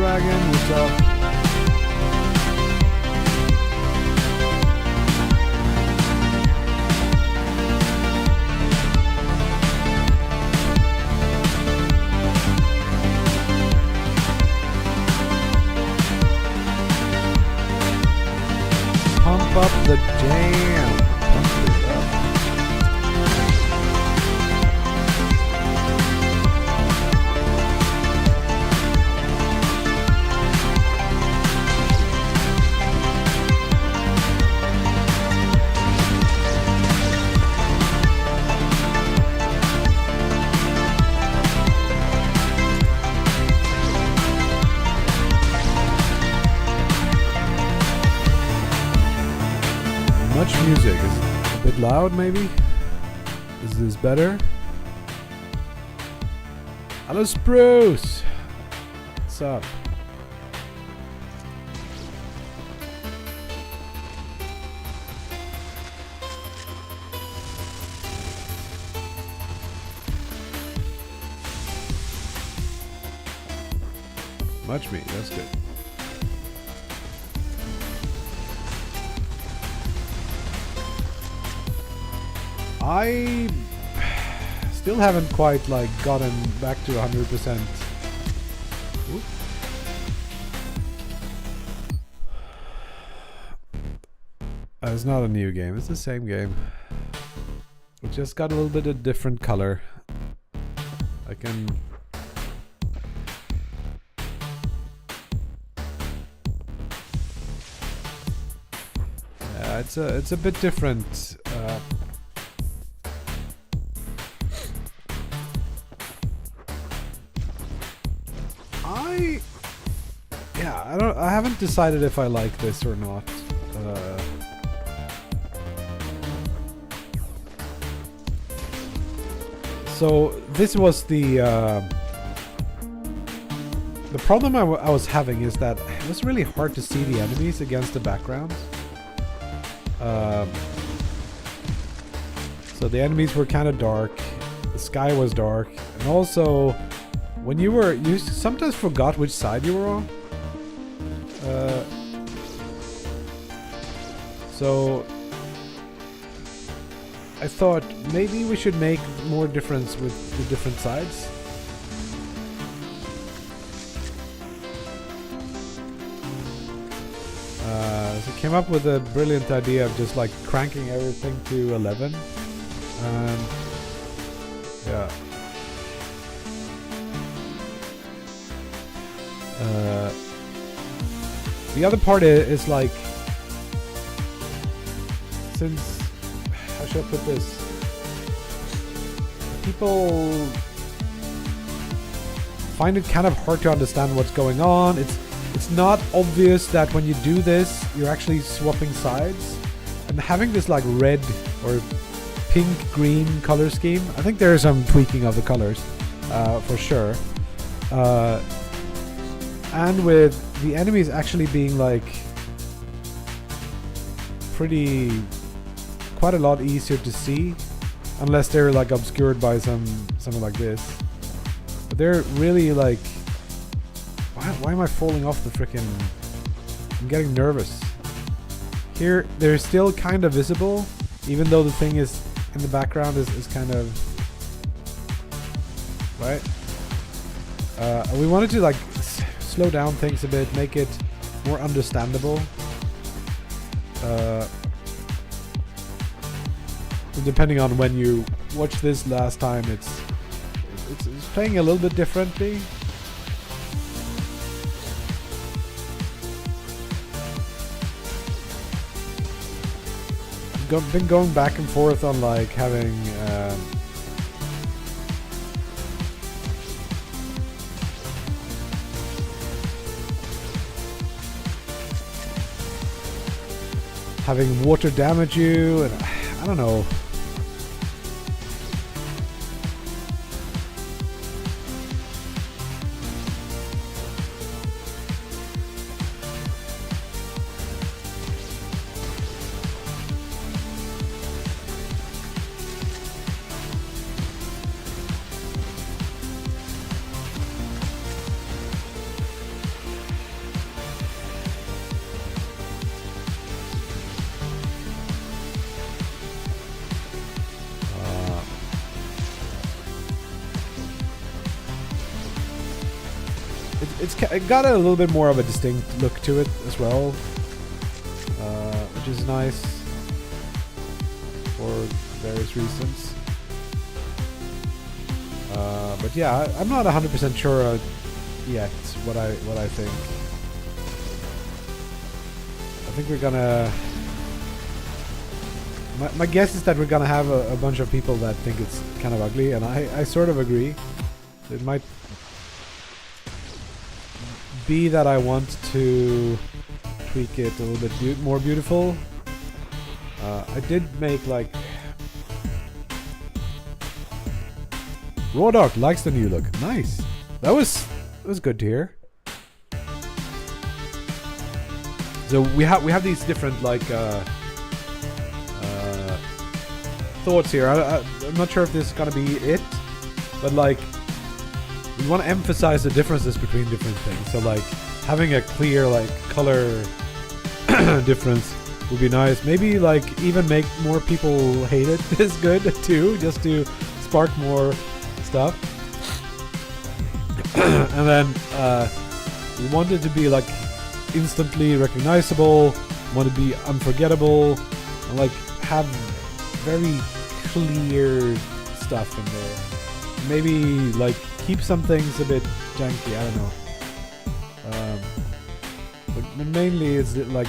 Dragon, what's up? Pump up the jam. Pump it up. Much music. Is it a bit loud, maybe? Is this better? Hello, Spruce! What's up? Much meat, that's good. I still haven't quite gotten back to 100%. It's not a new game, it's the same game. It just got a little bit of different color. I can... Yeah, it's a bit different. I haven't decided if I like this or not. So this was the problem I was having is that it was really hard to see the enemies against the background. So the enemies were kind of dark, the sky was dark, and also when you sometimes forgot which side you were on. So I thought maybe we should make more difference with the different sides. So I came up with a brilliant idea of just cranking everything to 11. And yeah. The other part is since, how should I put this? People find it kind of hard to understand what's going on. It's not obvious that when you do this, you're actually swapping sides. And having this like red or pink green color scheme, I think there is some tweaking of the colors for sure. And with the enemies actually being like quite a lot easier to see, unless they're like obscured by something like this. But they're really like, why am I falling off the frickin'? I'm getting nervous. Here, they're still kind of visible, even though the thing is in the background is kind of right. We wanted to like slow down things a bit, make it more understandable. Depending on when you watch this last time, it's playing a little bit differently. I've been going back and forth on like having water damage you, and I don't know. It got a little bit more of a distinct look to it as well, which is nice for various reasons. But yeah, I'm not 100% sure yet what I think. I think we're gonna. My guess is that we're gonna have a bunch of people that think it's kind of ugly, and I sort of agree. It might be that I want to tweak it a little bit more beautiful. I did make like Raw Dog likes the new look. Nice. That was good to hear. So we have these different like thoughts here. I'm not sure if this is gonna be it, but like, we want to emphasize the differences between different things. So like having a clear like color difference would be nice. Maybe like even make more people hate it is good too, just to spark more stuff. And then we want it to be like instantly recognizable, want to be unforgettable, and like have very clear stuff in there. Maybe like keep some things a bit janky, I don't know. But mainly it's like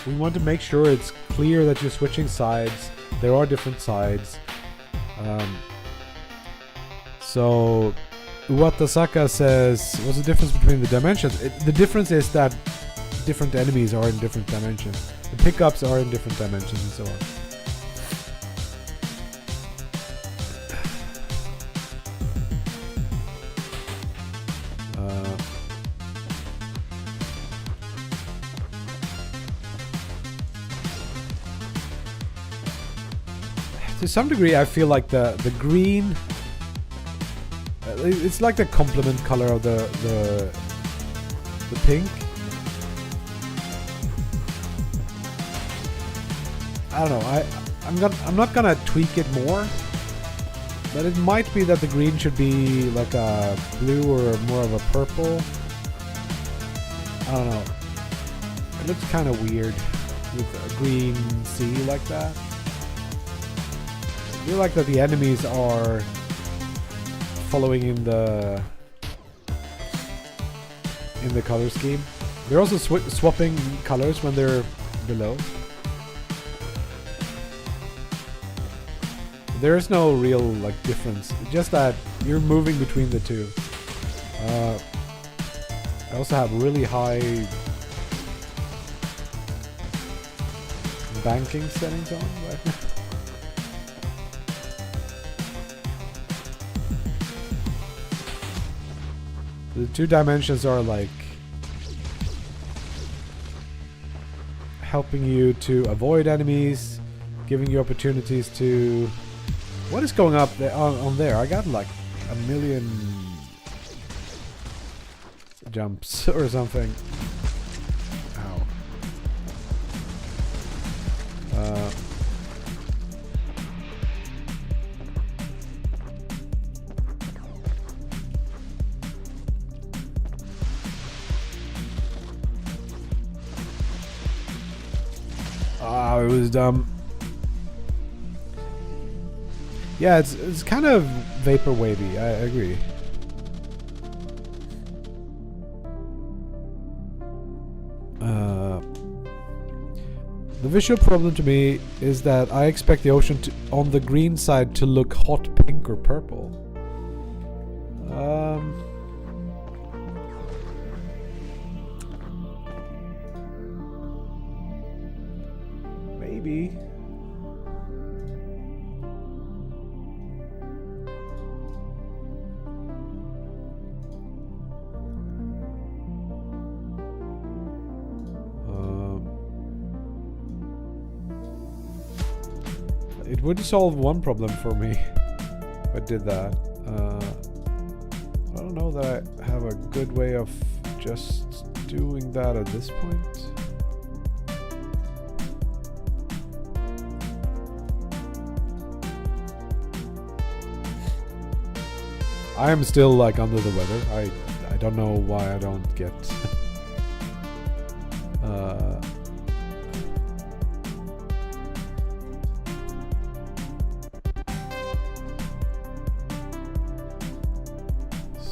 we want to make sure it's clear that you're switching sides. There are different sides. So Uwatasaka says, what's the difference between the dimensions? The difference is that different enemies are in different dimensions. The pickups are in different dimensions and so on. To some degree, I feel like the green, it's like the complement color of the pink. I don't know. I'm not gonna tweak it more, but it might be that the green should be like a blue or more of a purple. I don't know. It looks kind of weird with a green sea like that. I feel like that the enemies are following in the color scheme. They're also swapping colors when they're below. There is no real like difference. It's just that you're moving between the two. I also have really high banking settings on right now. The 2 dimensions are like helping you to avoid enemies, giving you opportunities to... What is going up there on there? I got like a million jumps or something. Ow. It was dumb. Yeah, it's kind of vapor wavy. I agree. The visual problem to me is that I expect the ocean on the green side to look hot pink or purple. Maybe. It would solve one problem for me if I did that. I don't know that I have a good way of just doing that at this point. I am still like under the weather. I don't know why I don't get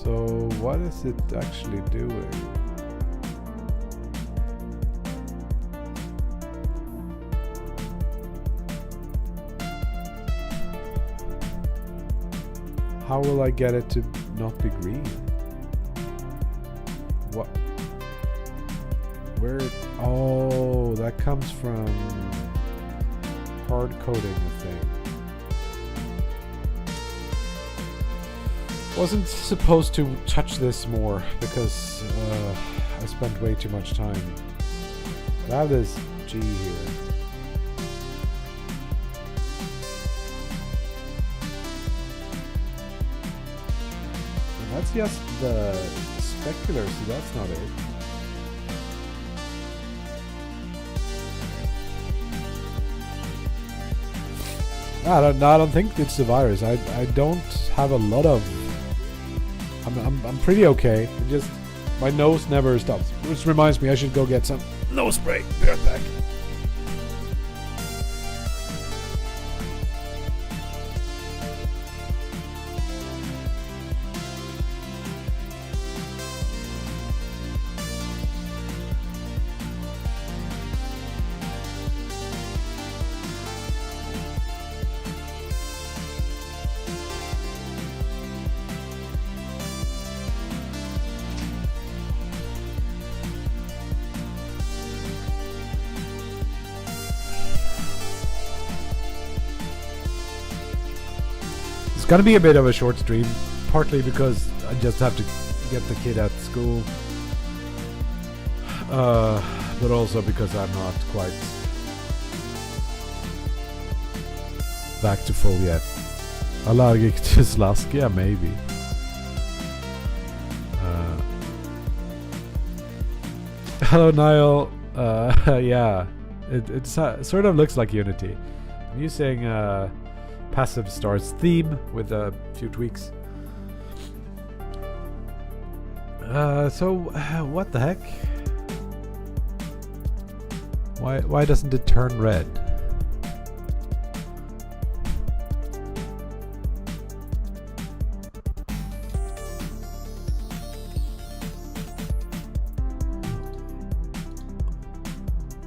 so what is it actually doing? How will I get it to not be green? What? Where? Oh, that comes from hard coding a thing. Wasn't supposed to touch this more because I spent way too much time. But I have this G here. That's just the specular, so that's not it. I don't think it's the virus. I don't have a lot of... I'm pretty okay. It just... My nose never stops. Which reminds me, I should go get some nose spray. Be right back. It's gonna be a bit of a short stream, partly because I just have to get the kid at school, but also because I'm not quite back to full yet. Allergic to slask? Yeah, maybe. Hello, Niall. Yeah, it sort of looks like Unity. I'm using Passive Stars theme with a few tweaks. So what the heck? Why doesn't it turn red?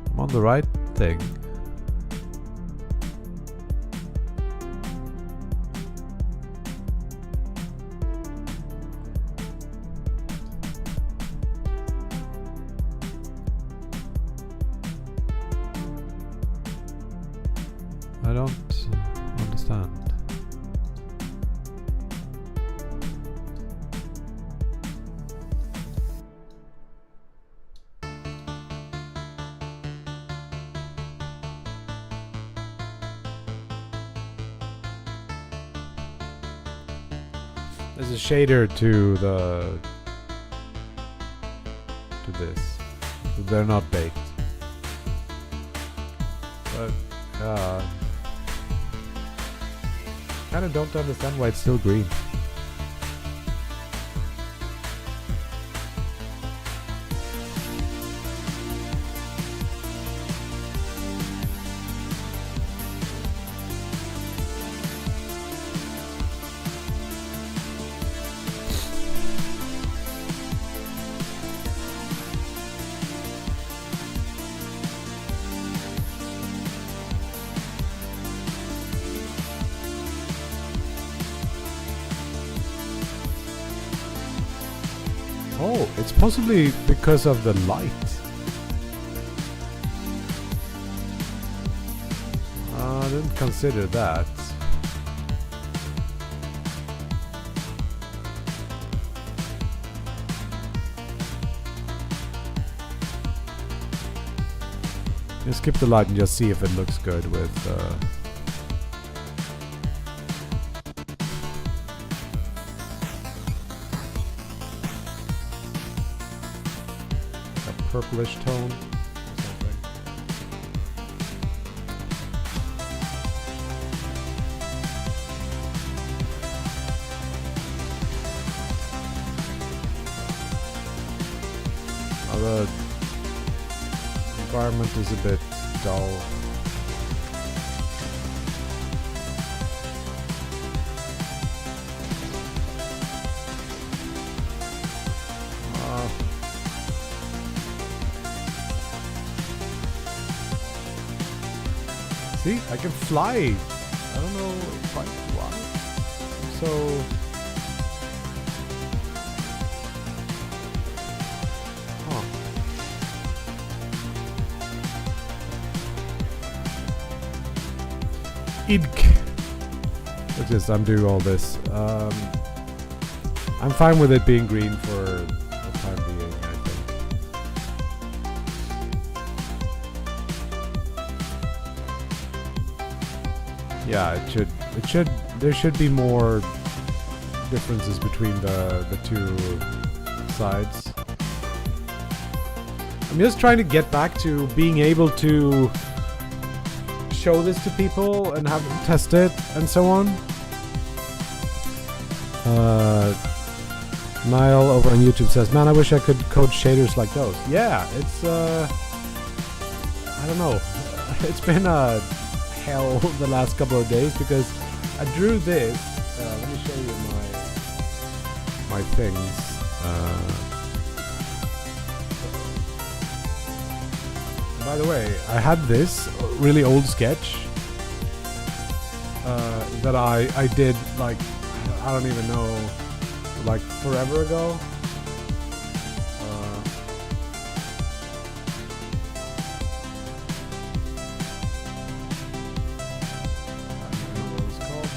I'm on the right thing. I don't understand. There's a shader to this. They're not baked. But kind of don't understand why it's still green. Oh, it's possibly because of the light. I didn't consider that. Just skip the light and just see if it looks good with purplish tone or something. The environment is a bit dull. See, I can fly. I don't know quite why. So let's just undo all this. I'm fine with it being green for the time being, I think. Yeah, there should be more differences between the two sides. I'm just trying to get back to being able to show this to people and have them test it and so on. Niall over on YouTube says, man, I wish I could code shaders like those. Yeah, it's I don't know. It's been a hell the last couple of days because I drew this. Let me show you my things. By the way, I had this really old sketch that I did like, I don't even know, like forever ago. I don't know what it's called.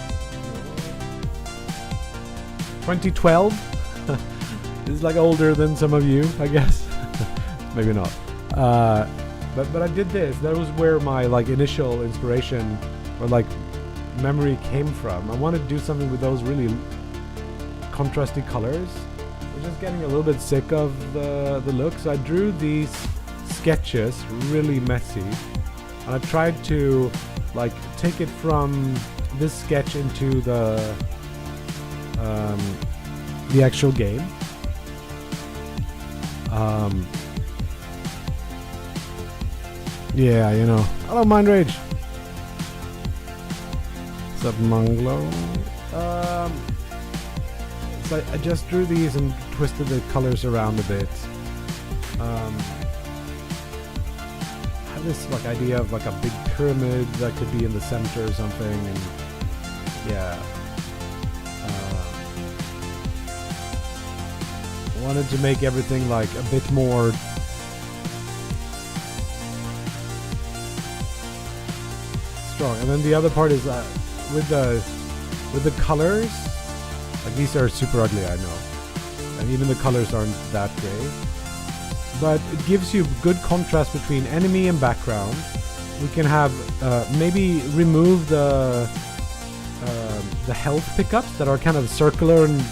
2012. This is like older than some of you, I guess. Maybe not. But I did this. That was where my like initial inspiration or like memory came from. I wanted to do something with those really contrasty colors. I'm just getting a little bit sick of the look. So I drew these sketches, really messy, and I tried to like take it from this sketch into the actual game. Yeah, you know. Hello, Mind Rage. What's up, Munglo? So I just drew these and twisted the colors around a bit. I have this like idea of like a big pyramid that could be in the center or something, and yeah. Wanted to make everything like a bit more strong. And then the other part is with the colors, like these are super ugly, I know, and even the colors aren't that great, but it gives you good contrast between enemy and background. We can have maybe remove the health pickups that are kind of circular and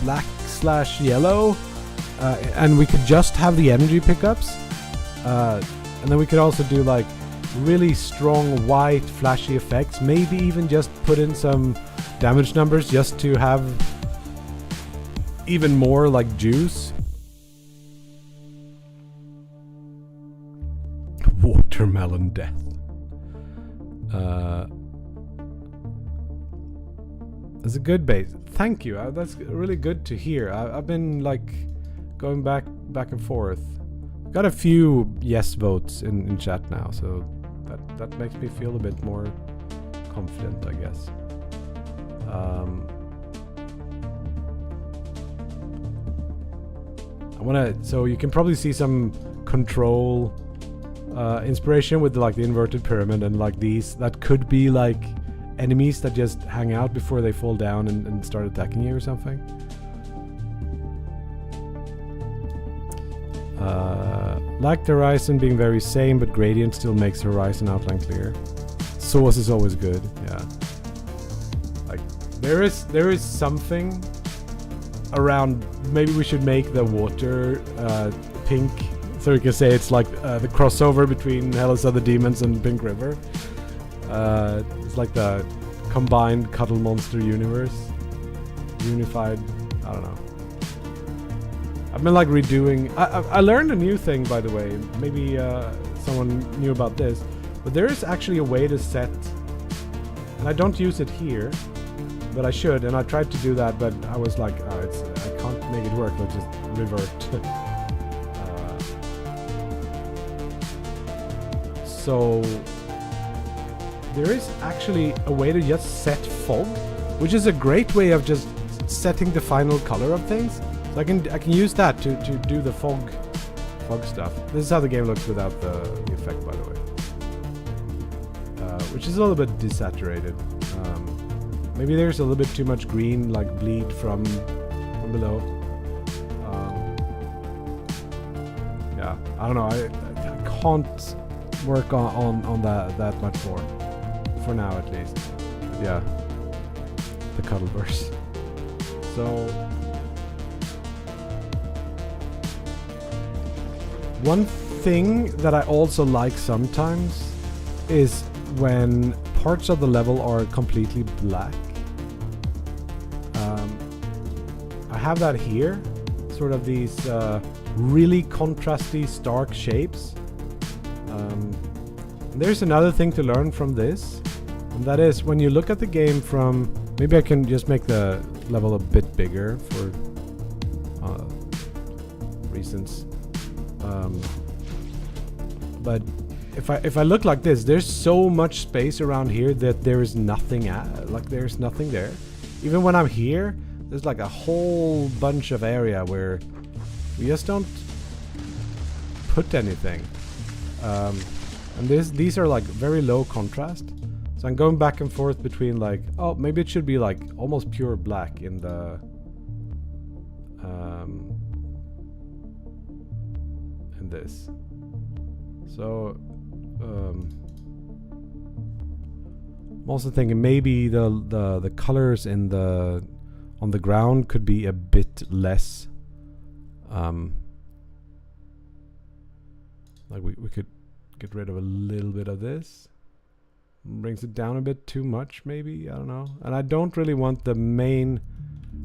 black/yellow, and we could just have the energy pickups, and then we could also do like really strong white flashy effects, maybe even just put in some damage numbers just to have even more like juice. Watermelon death. That's a good base. Thank you. That's really good to hear. I've been like going back and forth. Got a few yes votes in chat now, so that makes me feel a bit more confident, I guess. So you can probably see some control inspiration with like the inverted pyramid and like these. That could be like enemies that just hang out before they fall down and start attacking you or something. Like the horizon being very same, but gradient still makes the horizon outline clear. Source is always good, yeah. Like there is something around. Maybe we should make the water pink, so we can say it's like the crossover between Hellas of the Demons and Pink River. It's like the combined Cuddle Monster universe, unified. I don't know. I've been like redoing. I learned a new thing, by the way. Maybe someone knew about this, but there is actually a way to set, and I don't use it here, but I should. And I tried to do that, but I was like, I can't make it work. Let's just revert. So there is actually a way to just set fog, which is a great way of just setting the final color of things. So I can use that to do the fog stuff. This is how the game looks without the effect, by the way, which is a little bit desaturated. Maybe there's a little bit too much green, like bleed from below. Yeah, I don't know. I can't work on that much more for now, at least. But yeah, the Cuddleverse. So. One thing that I also like sometimes is when parts of the level are completely black. I have that here, sort of these really contrasty, stark shapes. There's another thing to learn from this, and that is when you look at the game from... Maybe I can just make the level a bit bigger for reasons. But if I look like this, there's so much space around here that there is nothing there's nothing there. Even when I'm here, there's like a whole bunch of area where we just don't put anything. And these are like very low contrast. So I'm going back and forth between like, oh, maybe it should be like almost pure black in the in this. So I'm also thinking maybe the colors in on the ground could be a bit less. Like we could get rid of a little bit of this. Brings it down a bit too much, maybe. I don't know. And I don't really want the main,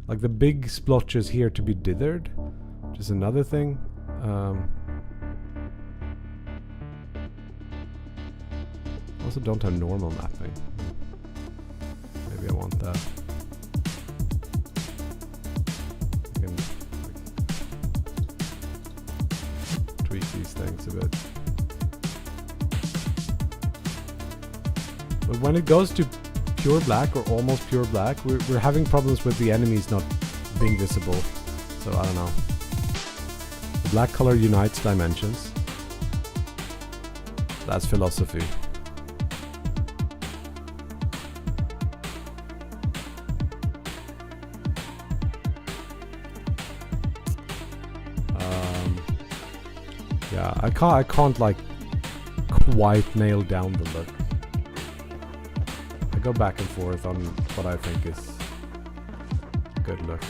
like the big splotches here to be dithered, which is another thing. Also don't have normal mapping. Maybe I want that. I can tweak these things a bit. But when it goes to pure black or almost pure black, we're having problems with the enemies not being visible. So I don't know. The black color unites dimensions. That's philosophy. Yeah, I can't like quite nail down the look. I go back and forth on what I think is good look.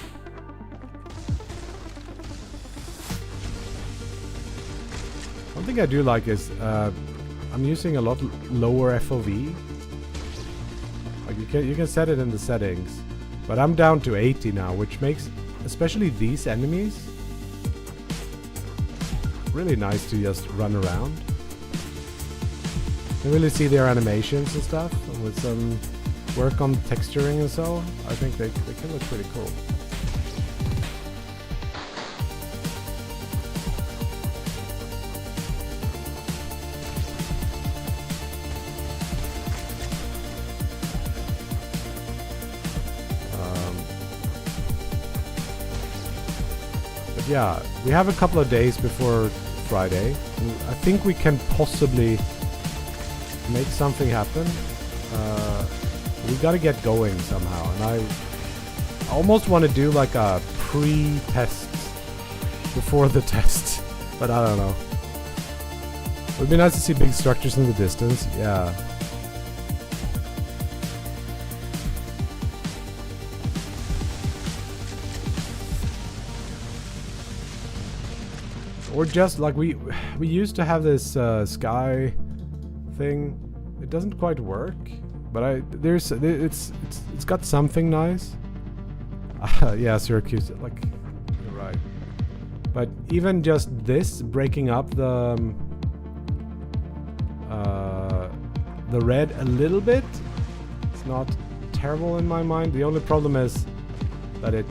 One thing I do like is I'm using a lot lower FOV. Like you can set it in the settings, but I'm down to 80 now, which makes especially these enemies really nice to just run around. You can really see their animations and stuff, and with some work on texturing and so, I think they can look pretty cool. But yeah, we have a couple of days before Friday. I think we can possibly make something happen. We gotta get going somehow, and I almost want to do like a pre-test before the test, but I don't know. It would be nice to see big structures in the distance, yeah. Or just like we used to have this sky thing. It doesn't quite work, but it's got something nice. Yeah, Syracuse, like you're right. But even just this breaking up the red a little bit, it's not terrible in my mind. The only problem is that it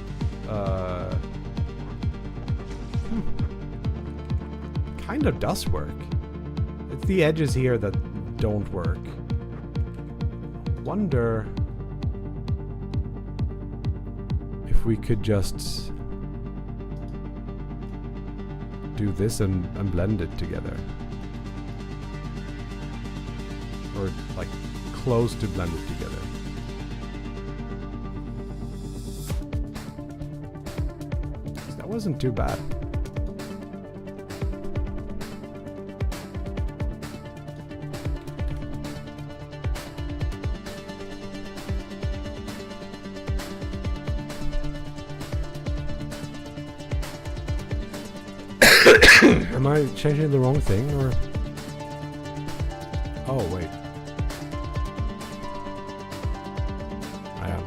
kind of does work. It's the edges here that don't work. Wonder if we could just do this and blend it together. Or like close to blend it together. That wasn't too bad. Am I changing the wrong thing, or? Oh, wait. I am.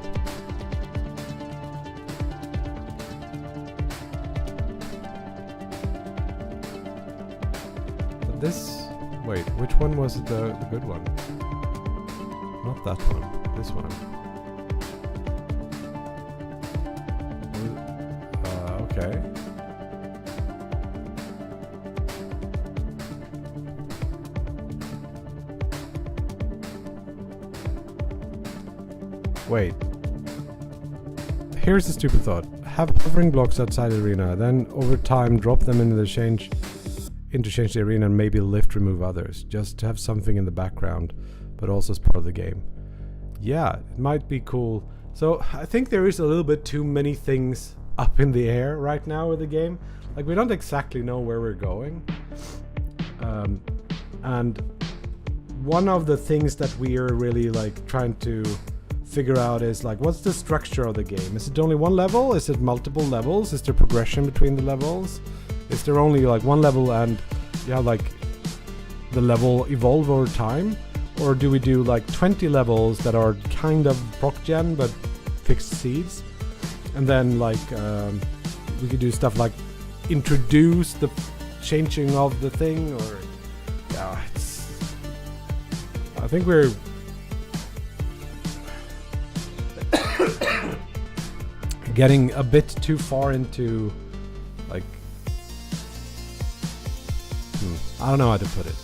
But this... Wait, which one was the good one? Not that one. This one. Okay. Wait. Here's a stupid thought. Have hovering blocks outside the arena, then over time drop them into the interchange the arena and maybe remove others. Just to have something in the background, but also as part of the game. Yeah, it might be cool. So I think there is a little bit too many things up in the air right now with the game. Like, we don't exactly know where we're going. And one of the things that we are really like trying to figure out is like, what's the structure of the game? Is it only one level? Is it multiple levels? Is there progression between the levels? Is there only like one level and you have like the level evolve over time? Or do we do like 20 levels that are kind of proc gen but fixed seeds? And then like we could do stuff like introduce the changing of the thing, or yeah, I think we're getting a bit too far into like I don't know how to put it.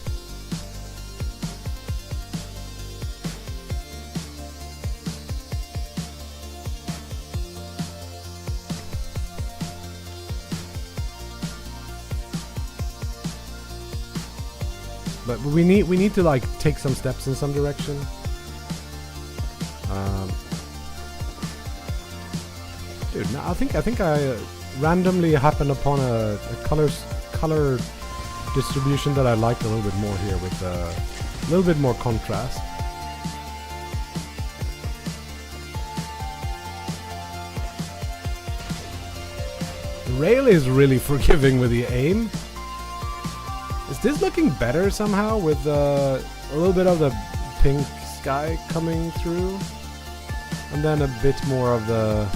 But we need to like take some steps in some direction. Dude, no, I think I randomly happened upon a color distribution that I like a little bit more here with a little bit more contrast. The rail is really forgiving with the aim. Is this looking better somehow with a little bit of the pink sky coming through? And then a bit more of the...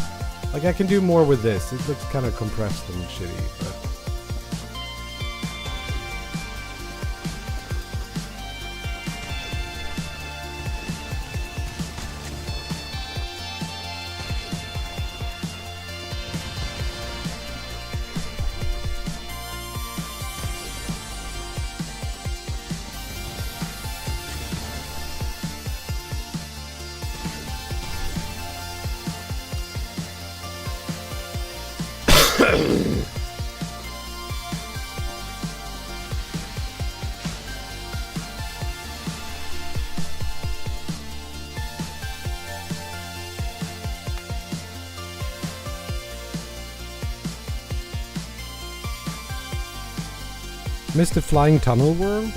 Like I can do more with this. It looks kind of compressed and shitty, but... Mr. Flying Tunnel World.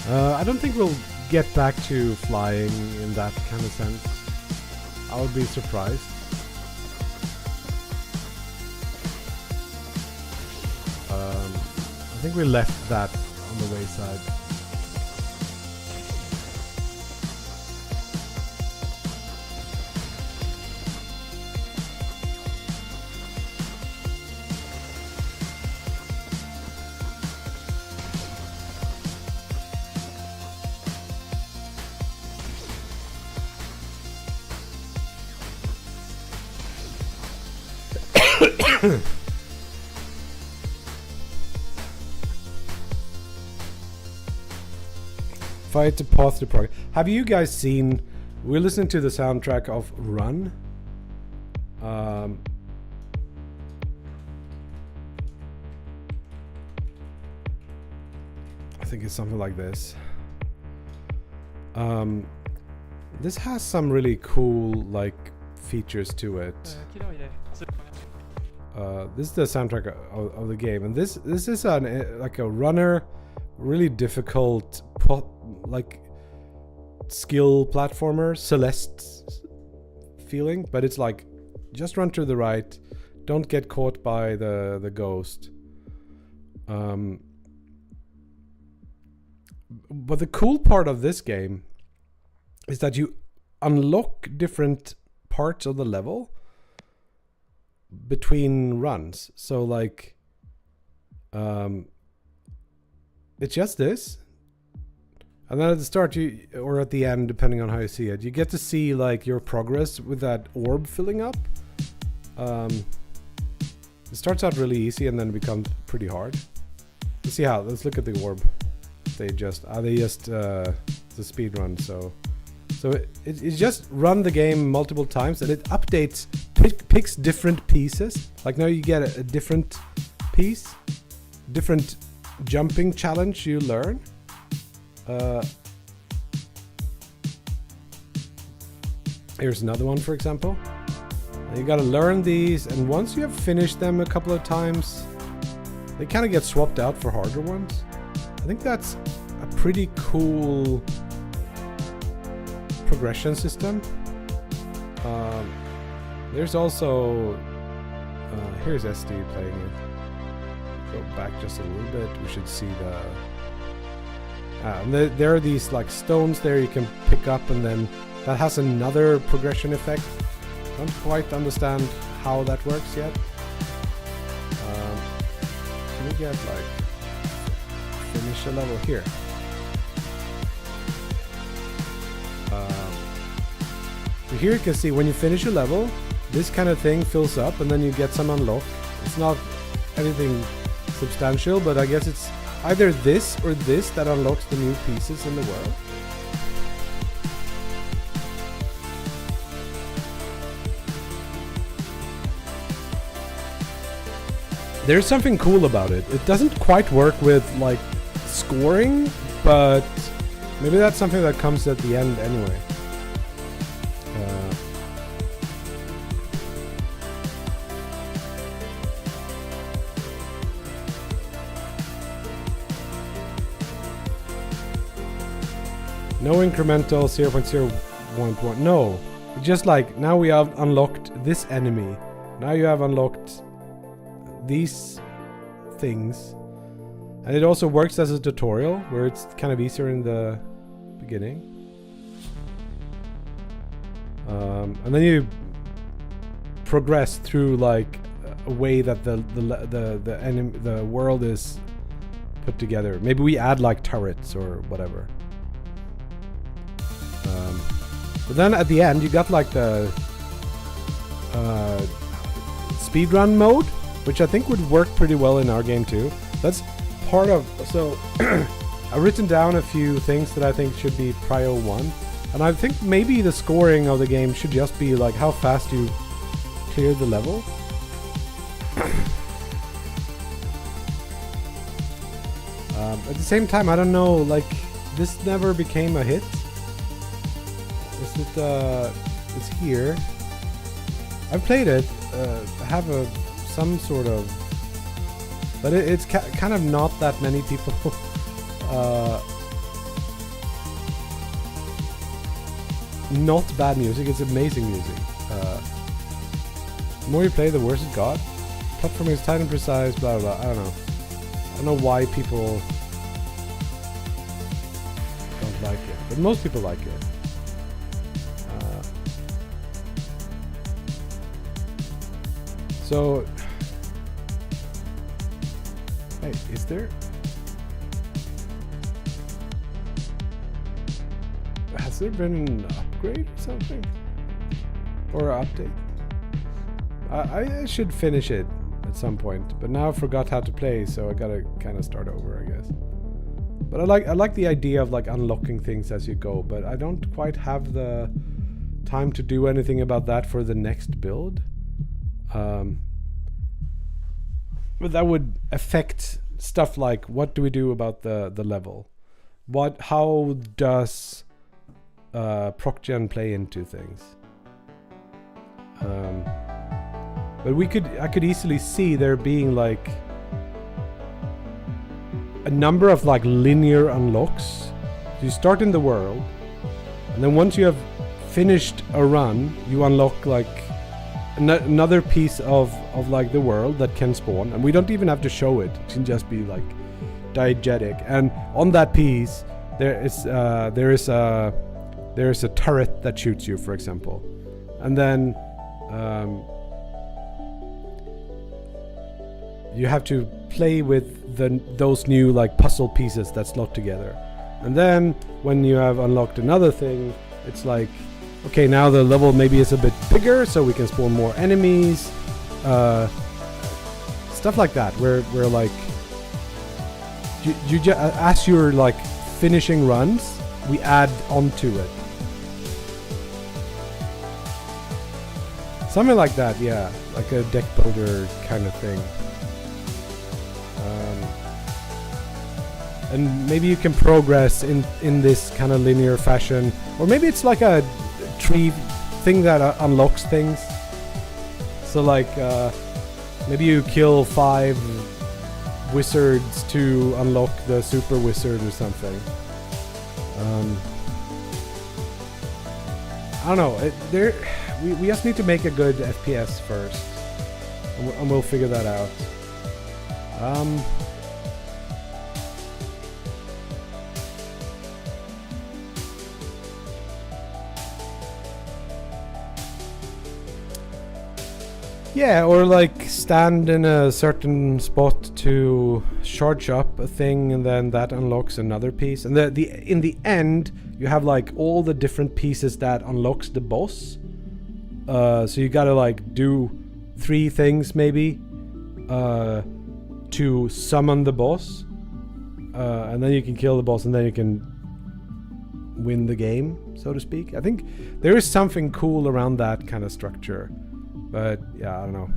I don't think we'll get back to flying in that kind of sense. I would be surprised. I think we left that on the wayside. Fight to pause the program. Have you guys seen? We're listening to the soundtrack of Run. I think it's something like this. This has some really cool like features to it. This is the soundtrack of the game, and this is like a runner, really difficult like skill platformer, Celeste feeling, but it's like just run to the right, don't get caught by the ghost. But the cool part of this game is that you unlock different parts of the level between runs. So like it's just this, and then at the start or at the end, depending on how you see it, you get to see like your progress with that orb filling up. It starts out really easy and then becomes pretty hard. Let's see how. Let's look at the orb. They just the speed run. So it just run the game multiple times, and it updates, picks different pieces. Like now you get a different piece, different jumping challenge you learn. Here's another one, for example. You gotta learn these, and once you have finished them a couple of times, they kind of get swapped out for harder ones. I think that's a pretty cool progression system. There's also here's SD playing it. Go back just a little bit. We should see the and there are these like stones there you can pick up, and then that has another progression effect. Don't quite understand how that works yet. Can we get like finish a level here? So here you can see when you finish a level, this kind of thing fills up, and then you get some unlock. It's not anything substantial, but I guess it's either this or this that unlocks the new pieces in the world. There's something cool about it. It doesn't quite work with like scoring, but maybe that's something that comes at the end anyway. No incremental 0.011. No. Just like, now we have unlocked this enemy. Now you have unlocked these things. And it also works as a tutorial, where it's kind of easier in the beginning. And then you progress through like a way that the world is put together. Maybe we add like turrets or whatever. But then at the end you got like the speedrun mode, which I think would work pretty well in our game too. That's part of, so I've written down a few things that I think should be prio 1. And I think maybe the scoring of the game should just be like how fast you clear the level. At the same time, I don't know, like, this never became a hit. Is it, it's here. I've played it, I have some sort of, but it's kind of not that many people not bad music, it's amazing music. The more you play, the worse it got. Platforming is tight and precise, blah blah blah. I don't know. I don't know why people don't like it, but most people like it. So, hey, is there? Has there been an upgrade or something? Or an update? I should finish it at some point, but now I forgot how to play, so I gotta kind of start over, I guess. But I like the idea of like unlocking things as you go, but I don't quite have the time to do anything about that for the next build. But that would affect stuff like, what do we do about the level? How does ProcGen play into things? But I could easily see there being like a number of like linear unlocks. So you start in the world, and then once you have finished a run, you unlock like another piece of like the world that can spawn, and we don't even have to show it. It can just be like diegetic. And on that piece, there is a turret that shoots you, for example, and then you have to play with those new like puzzle pieces that slot together. And then when you have unlocked another thing, it's like, okay, now the level maybe is a bit bigger, so we can spawn more enemies, stuff like that. Where like as you're like finishing runs, we add onto it. Something like that, yeah, like a deck builder kind of thing. And maybe you can progress in this kind of linear fashion, or maybe it's like a tree thing that unlocks things. So like maybe you kill 5 wizards to unlock the super wizard or something. I don't know. We just need to make a good FPS first, and we'll figure that out. Yeah, or like stand in a certain spot to charge up a thing, and then that unlocks another piece. And in the end, you have like all the different pieces that unlocks the boss. So you gotta like do 3 things maybe to summon the boss, and then you can kill the boss, and then you can win the game, so to speak. I think there is something cool around that kind of structure. But yeah, I don't know.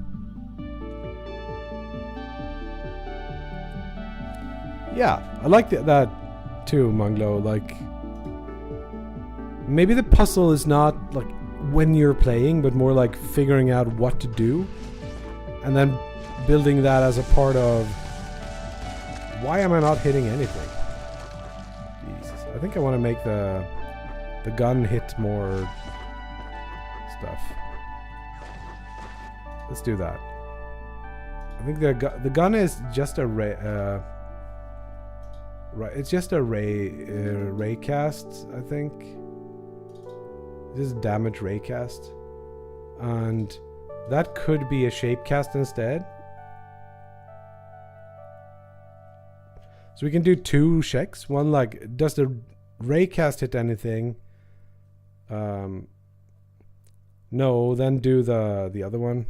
Yeah, I like that too, Munglo. Like, maybe the puzzle is not like when you're playing, but more like figuring out what to do, and then building that as a part of why am I not hitting anything? Jesus, I think I want to make the the gun hit more stuff. Let's do that. I think the gun is just a ray. Right, it's just a ray cast. I think. Just damage ray cast, and that could be a shape cast instead. So we can do 2 checks. One like, does the ray cast hit anything? No. Then do the other one.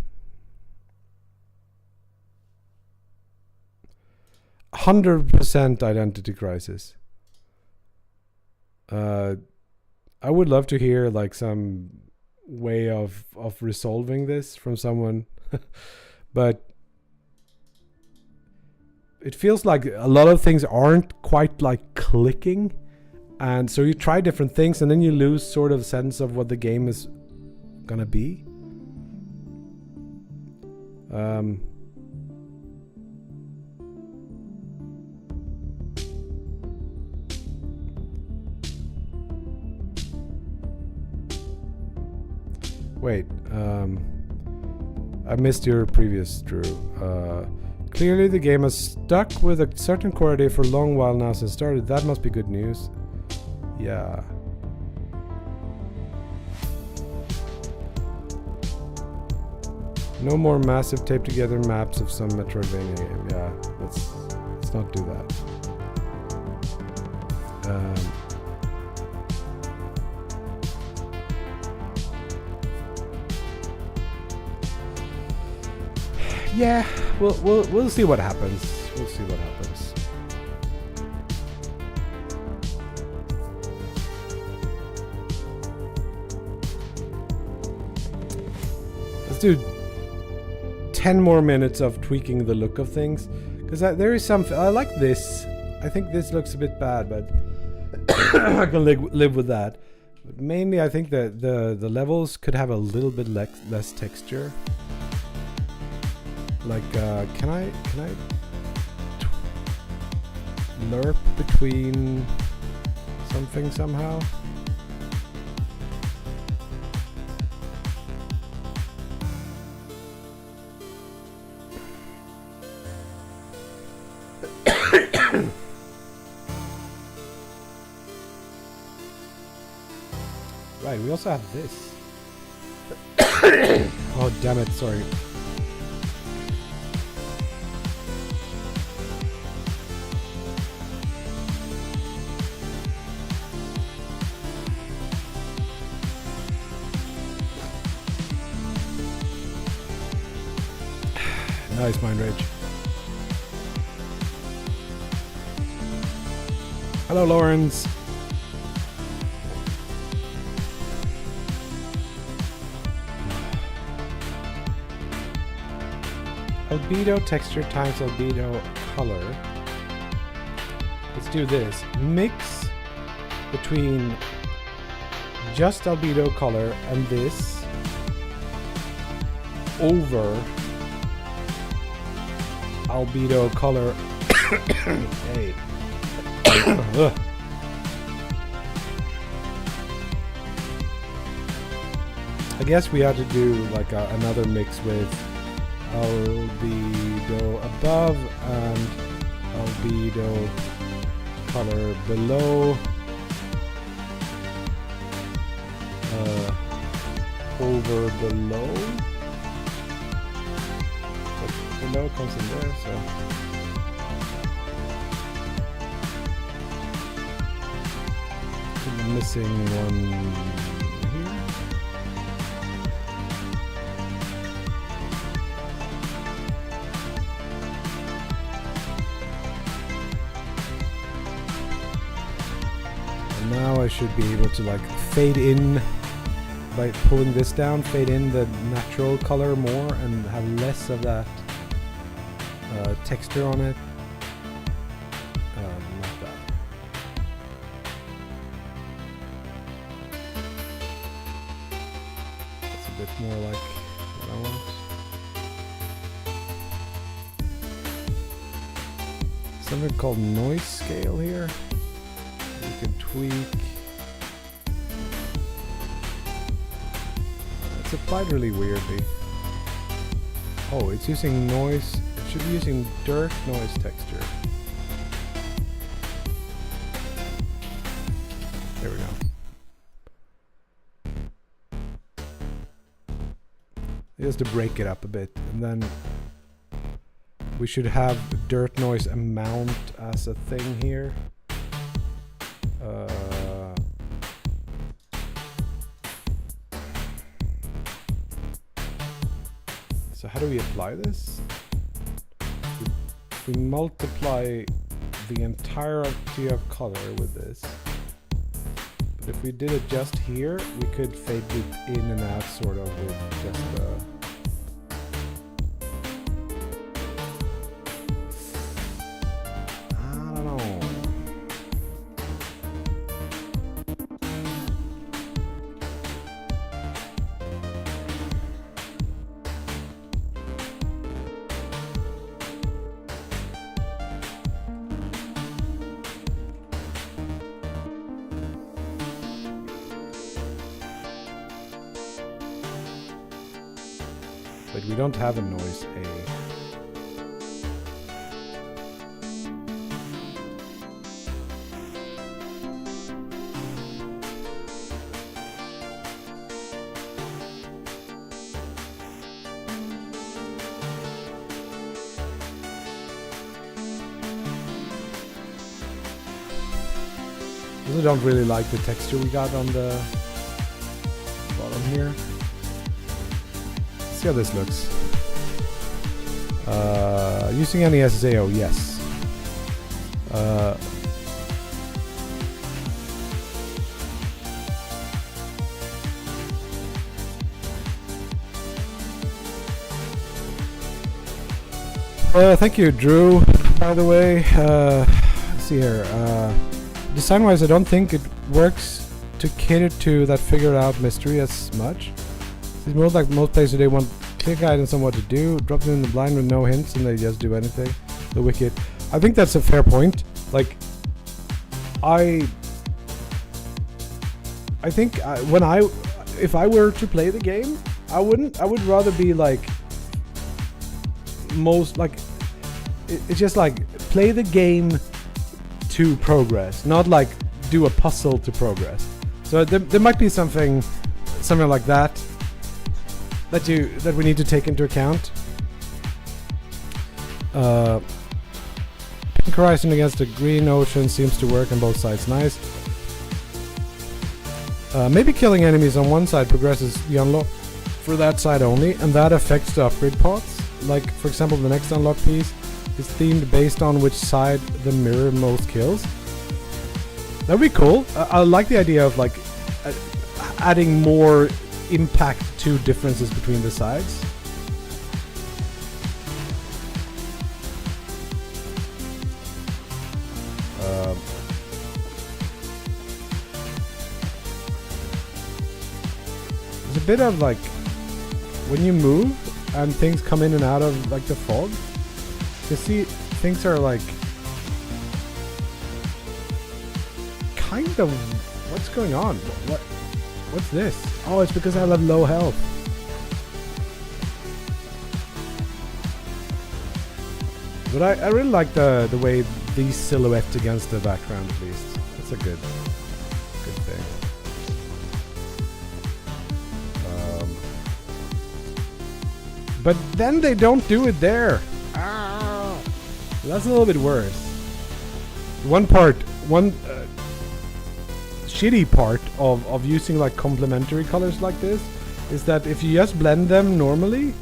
100% identity crisis. I would love to hear like some way of resolving this from someone, but it feels like a lot of things aren't quite like clicking, and so you try different things and then you lose sort of sense of what the game is gonna be. Wait, I missed your previous, Drew. Clearly the game has stuck with a certain core idea for a long while now since it started. That must be good news. Yeah. No more massive taped together maps of some Metroidvania game. Yeah, let's not do that. Yeah, we'll see what happens. We'll see what happens. Let's do 10 more minutes of tweaking the look of things, because there is some. I like this. I think this looks a bit bad, but I can live with that. But mainly, I think that the levels could have a little bit less texture. Like, can I lerp between something somehow? Right, we also have this. Oh, damn it, sorry. Nice, Mind Rage. Hello, Lawrence. Albedo texture times albedo color. Let's do this. Mix between just albedo color and this over albedo color. Hey. I guess we had to do like another mix with albedo above and albedo color below. Over below. But below comes in there, so. I'm missing one here. And now I should be able to like fade in by pulling this down, fade in the natural color more and have less of that texture on it. Not that. That's a bit more like what I want. Something called noise scale here. We can tweak. it's applied really weirdly. Oh, it's using noise. It should be using dirt noise texture. There we go. Just to break it up a bit, and then we should have dirt noise amount as a thing here. So how do we apply this? We multiply the entirety of color with this. But if we did it just here, we could fade it in and out sort of with just I don't know. But we don't have a noise A. I don't really like the texture we got on the bottom here. See how this looks. Using any SSAO, yes. Thank you, Drew, by the way. Let's see here. Design-wise, I don't think it works to cater to that figured out mystery as much. It's more like most places they want clear guidance on what to do, drop them in the blind with no hints and they just do anything. The Wicked. I think that's a fair point. Like, I think if I were to play the game, I would rather be like it's just like play the game to progress, not like do a puzzle to progress. So there might be something like that we need to take into account. Pink horizon against the green ocean seems to work on both sides. Nice. Maybe killing enemies on one side progresses the unlock for that side only, and that affects the upgrade pots. Like, for example, the next unlock piece is themed based on which side the mirror most kills. That'd be cool. I like the idea of like adding more impact to differences between the sides. There's a bit of like when you move and things come in and out of like the fog, you see things are like kind of what's going on? What's this? Oh, it's because I have low health. But I really like the way these silhouette against the background at least. That's a good thing. But then they don't do it there. Ah, that's a little bit worse. One shitty part of using like complementary colors like this is that if you just blend them normally,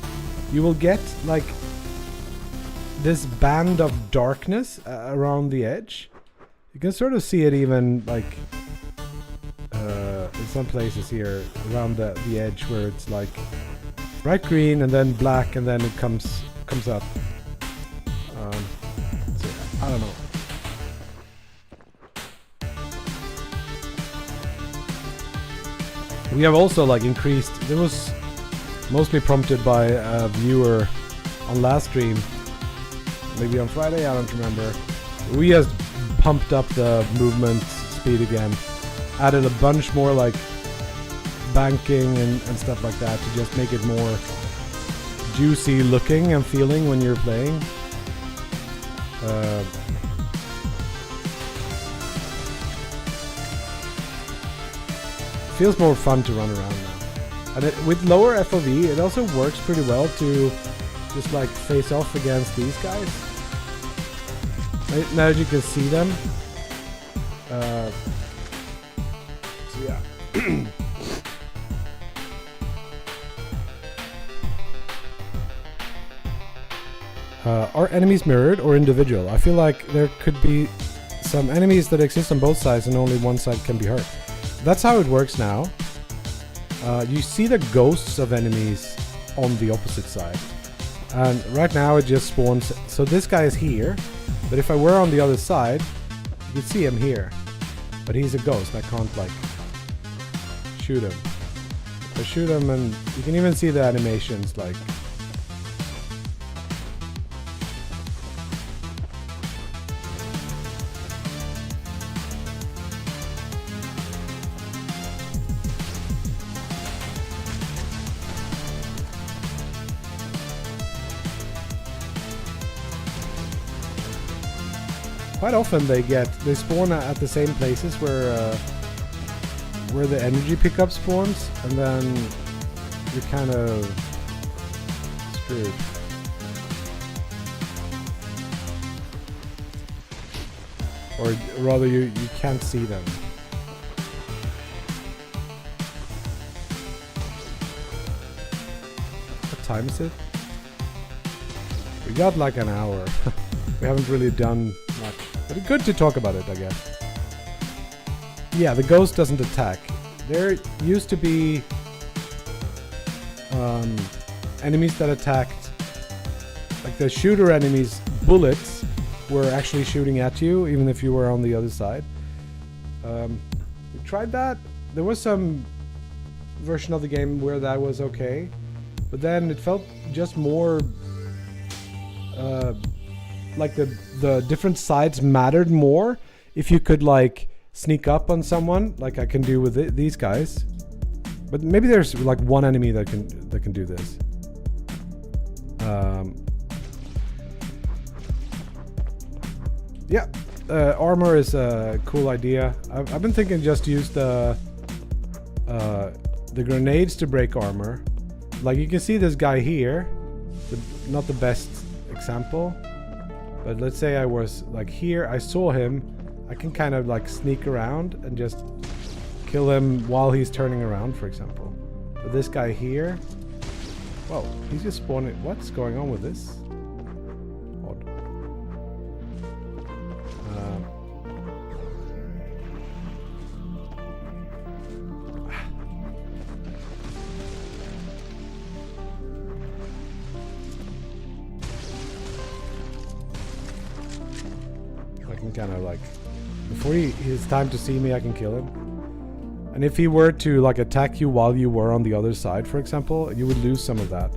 you will get like this band of darkness around the edge. You can sort of see it even like in some places here around the edge where it's like bright green and then black and then it comes up. So I don't know. We have also like increased. It was mostly prompted by a viewer on last stream, maybe on Friday, I don't remember. We just pumped up the movement speed again, added a bunch more like banking and stuff like that to just make it more juicy looking and feeling when you're playing. Feels more fun to run around now. And with lower FOV, it also works pretty well to just like face off against these guys. Right, now you can see them. So yeah. Are enemies mirrored or individual? I feel like there could be some enemies that exist on both sides and only one side can be hurt. That's how it works now. You see the ghosts of enemies on the opposite side. And right now it just spawns. So this guy is here. But if I were on the other side, you could see him here. But he's a ghost. I can't like shoot him. I shoot him and you can even see the animations like. Quite often they spawn at the same places where the energy pickup spawns, and then you're kind of screwed. Or rather, you can't see them. What time is it? We got like an hour. We haven't really done much. But it's good to talk about it, I guess. Yeah, the ghost doesn't attack. There used to be enemies that attacked. Like the shooter enemies, bullets were actually shooting at you, even if you were on the other side. We tried that. There was some version of the game where that was okay. But then it felt just more... like the different sides mattered more if you could like sneak up on someone like I can do with these guys. But maybe there's like one enemy that can do this. Yeah, armor is a cool idea. I've been thinking just use the grenades to break armor. Like you can see this guy here, not the best example. But let's say I was like here, I saw him, I can kind of like sneak around and just kill him while he's turning around, for example. But this guy here, whoa, he's just spawning. What's going on with this? Odd. Kind of like before it's time to see me, I can kill him. And if he were to like attack you while you were on the other side, for example, you would lose some of that.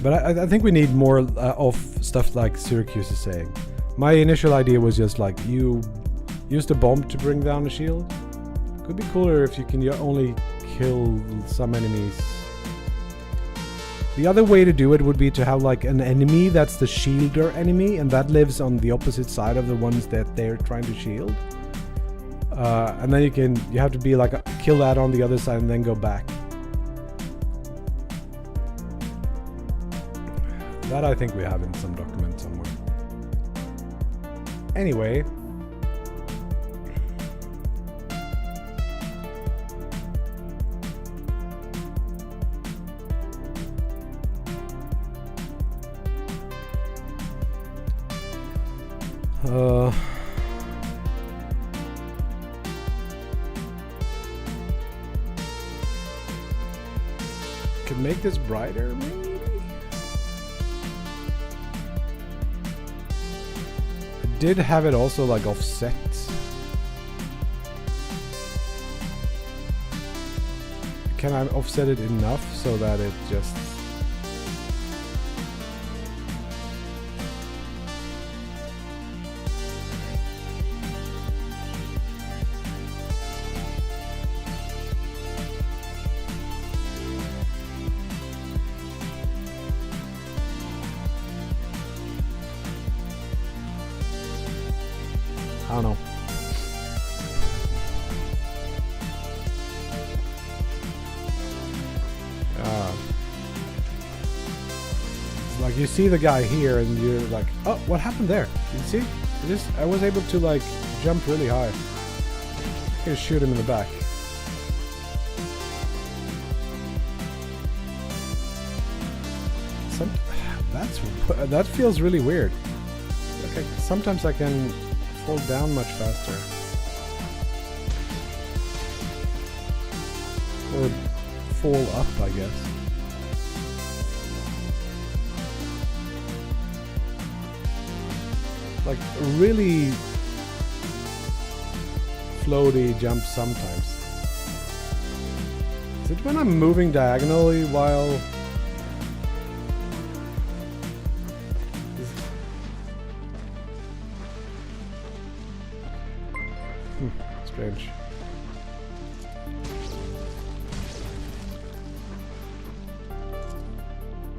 But I think we need more of stuff like Syracuse is saying. My initial idea was just like you use the bomb to bring down a shield. Could be cooler if you can only kill some enemies. The other way to do it would be to have like an enemy that's the shielder enemy, and that lives on the opposite side of the ones that they're trying to shield. And then you have to be like kill that on the other side and then go back. That I think we have in some document somewhere. Anyway. Can make this brighter, maybe? I did have it also like offset. Can I offset it enough so that it just... I don't know. Like you see the guy here and you're like, oh, what happened there? You see? I was able to like jump really high. I can shoot him in the back. That feels really weird. Like sometimes I can fall down much faster. Or fall up, I guess. Like really floaty jumps sometimes. Is it when I'm moving diagonally while... Strange.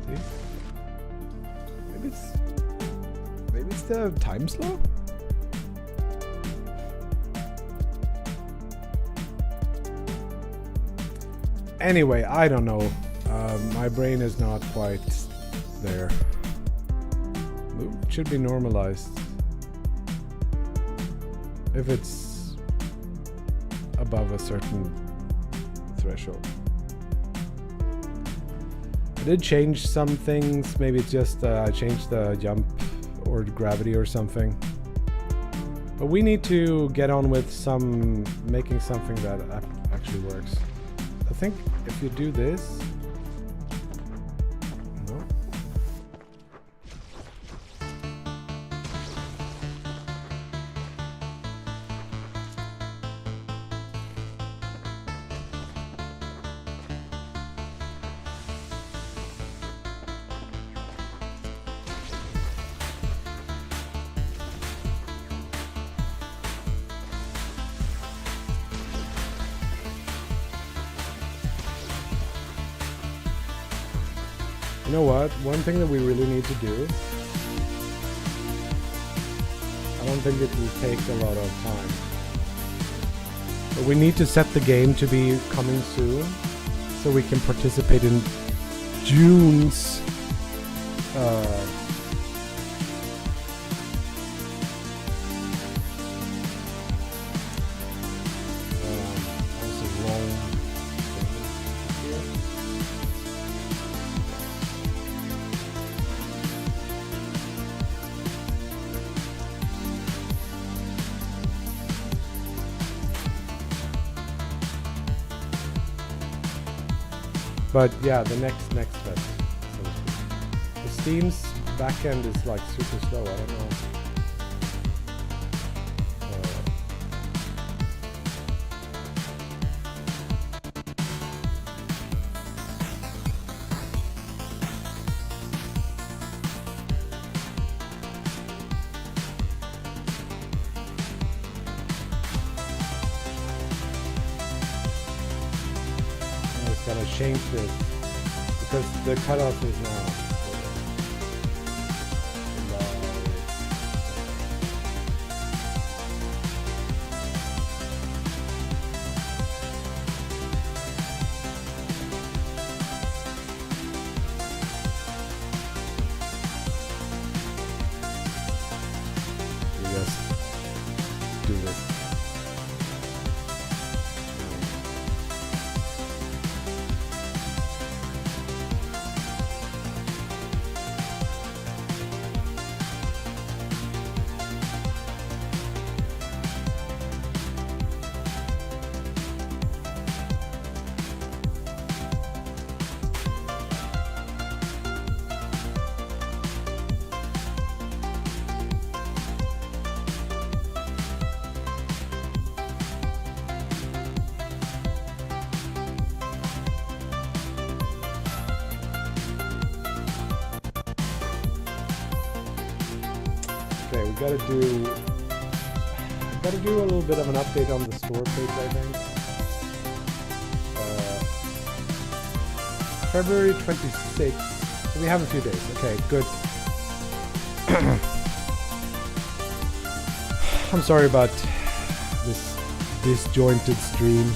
See? Maybe it's the time slow? Anyway, I don't know. My brain is not quite there. It should be normalized. If it's above a certain threshold. I did change some things. Maybe it's just I changed the jump or gravity or something. But we need to get on with making something that actually works. I think if you do this... No. You know what? One thing that we really need to do, I don't think it will take a lot of time, but we need to set the game to be coming soon so we can participate in June's But yeah, the next step. The Steam's backend is like super slow. I don't know. Gotta change this because the cutoff is now. You just do this. Okay, we gotta do a little bit of an update on the store page, I think. February 26th. So we have a few days. Okay, good. I'm sorry about this disjointed stream.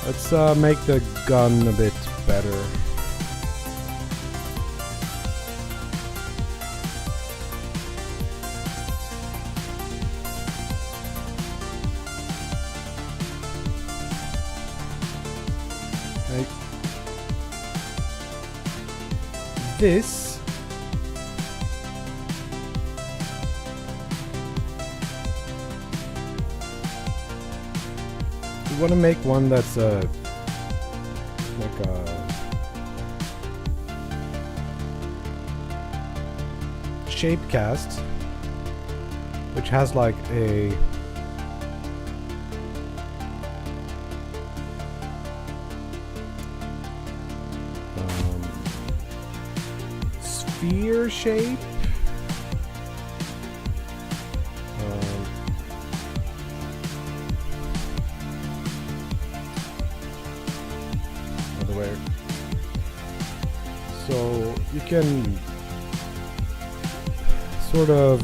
Let's make the gun a bit better. Okay. This we want to make one that's like a shape cast, which has like a sphere shape. Other way. So you can sort of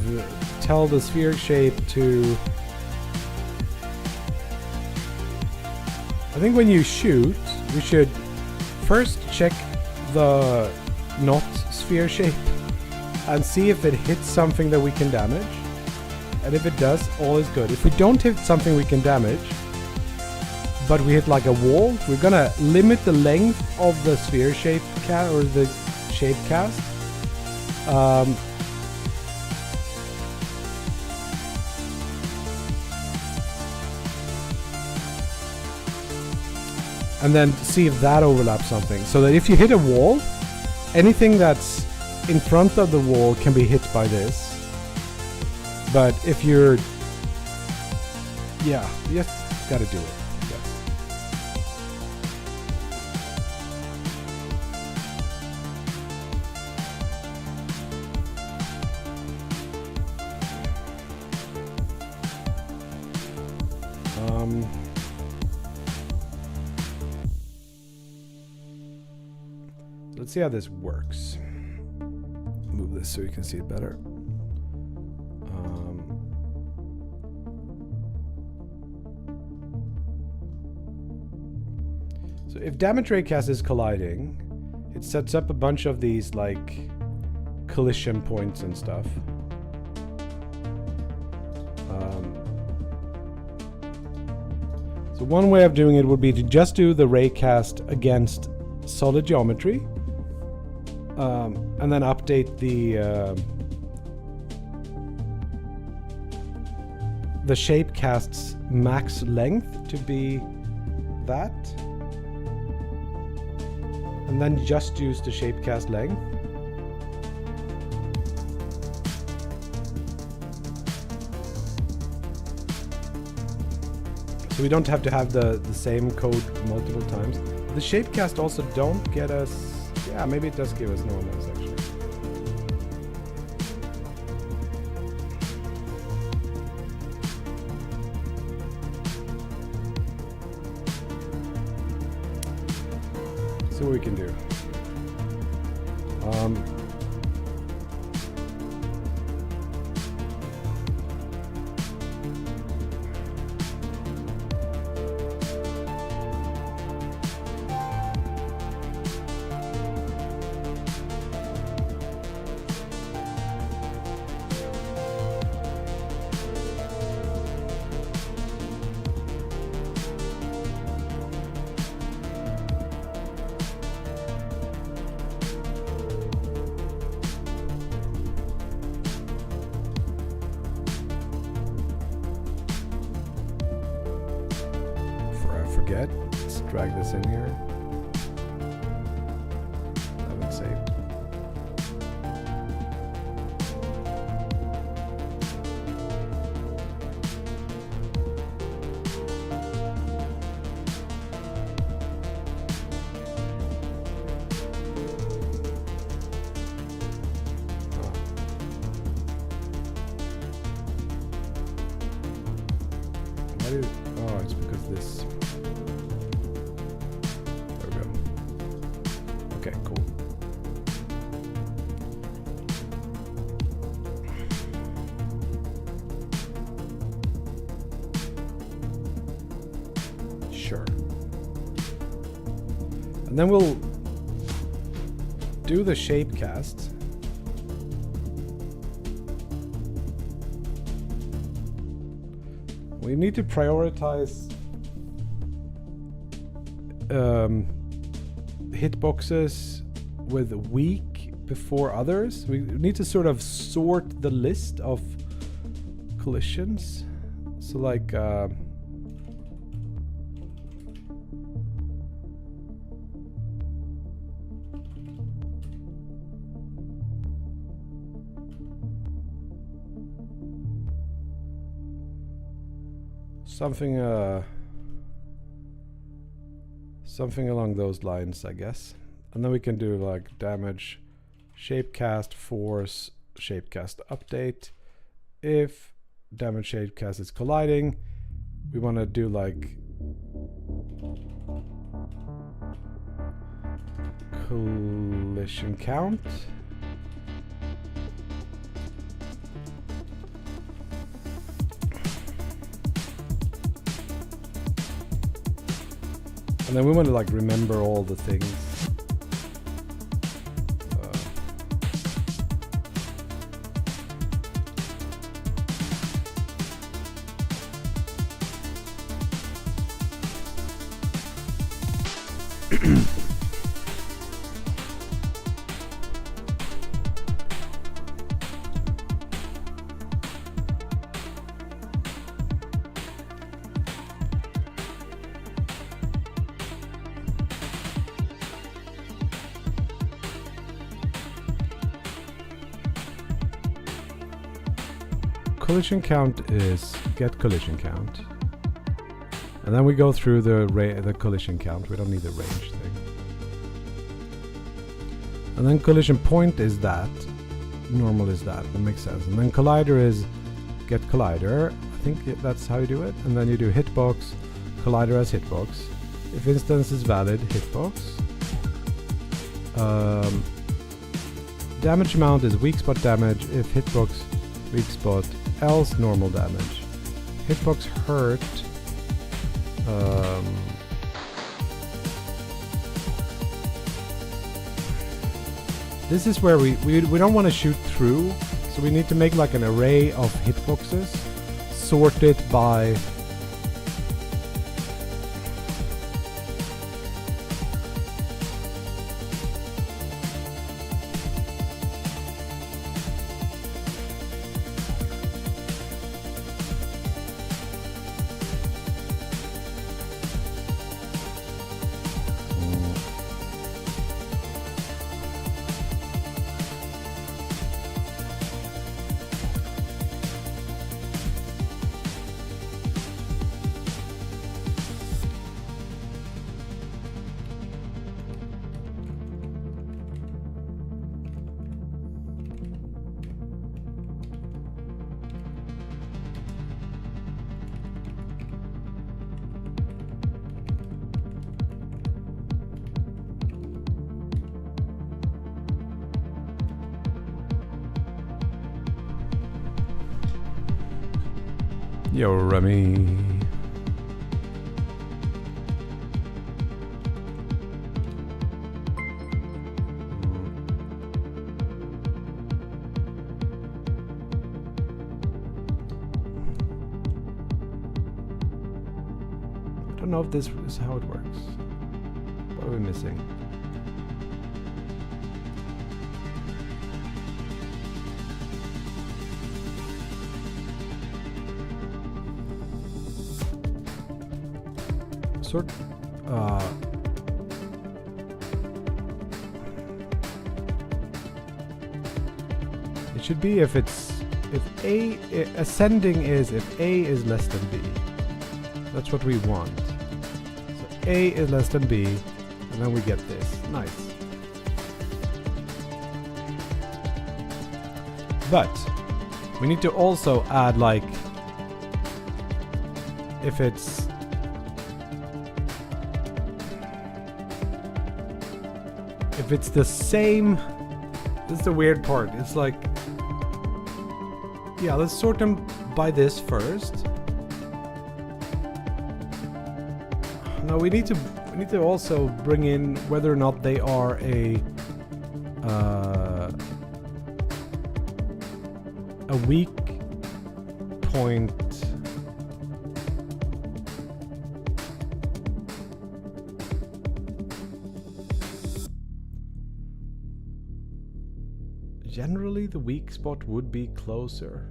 tell the sphere shape to. I think when you shoot, we should first check the not sphere shape and see if it hits something that we can damage. And if it does, all is good. If we don't hit something we can damage, but we hit like a wall, we're gonna limit the length of the sphere shape cast or the shape cast. And then see if that overlaps something. So that if you hit a wall, anything that's in front of the wall can be hit by this. But if you're... yeah, you just gotta do it, I guess. Let's see how this works. Move this so you can see it better. So if damage raycast is colliding, it sets up a bunch of these like collision points and stuff. So one way of doing it would be to just do the raycast against solid geometry, and then update the shape cast's max length to be that, and then just use the shape cast length. So we don't have to have the same code multiple times. The shape cast also don't get us... yeah, maybe it does give us normals actually. See what we can do. Let's drag this in here. Have it saved. Oh, it's because this... Okay, cool. Sure. And then we'll do the shape cast. We need to prioritize hitboxes with weak before others. We need to sort of sort the list of collisions. So like something along those lines, I guess. And then we can do like damage, shapecast, force, shapecast update. If damage shapecast is colliding, we want to do like collision count. And then we want to like remember all the things. Collision count is get collision count, and then we go through the collision count. We don't need the range thing. And then collision point is that, normal is that. That makes sense. And then collider is get collider. I think that's how you do it. And then you do hitbox, collider as hitbox. If instance is valid, hitbox. Damage amount is weak spot damage. If hitbox, weak spot, else normal damage. Hitbox hurt. This is where we don't want to shoot through, so we need to make like an array of hitboxes sorted by Yo, Remy. I don't know if this is how it works. What are we missing? It should be if ascending is if A is less than B. That's what we want. So A is less than B, and then we get this. Nice. But we need to also add like if it's the same. This is the weird part. It's like, yeah, let's sort them by this first. No, we need to also bring in whether or not they are a weak point. Generally, the weak spot would be closer.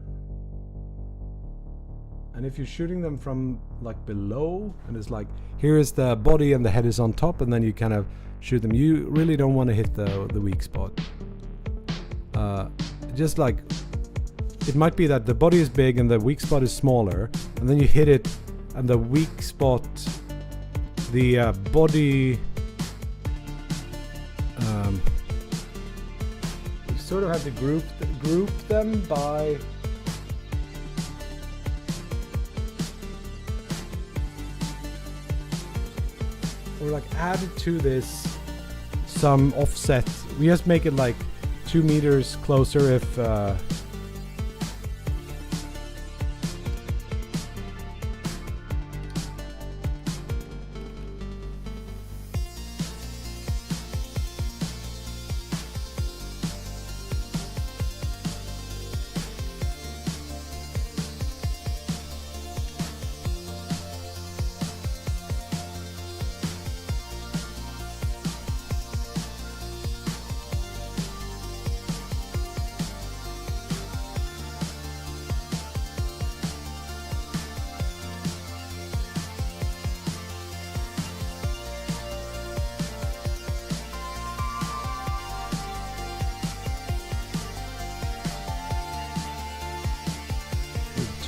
And if you're shooting them from like below, and it's like, here is the body and the head is on top, and then you kind of shoot them, you really don't want to hit the weak spot. Just like, it might be that the body is big and the weak spot is smaller, and then you hit it, and the weak spot, the body, you sort of have to group them by. Or like add to this some offset. We just make it like 2 meters closer if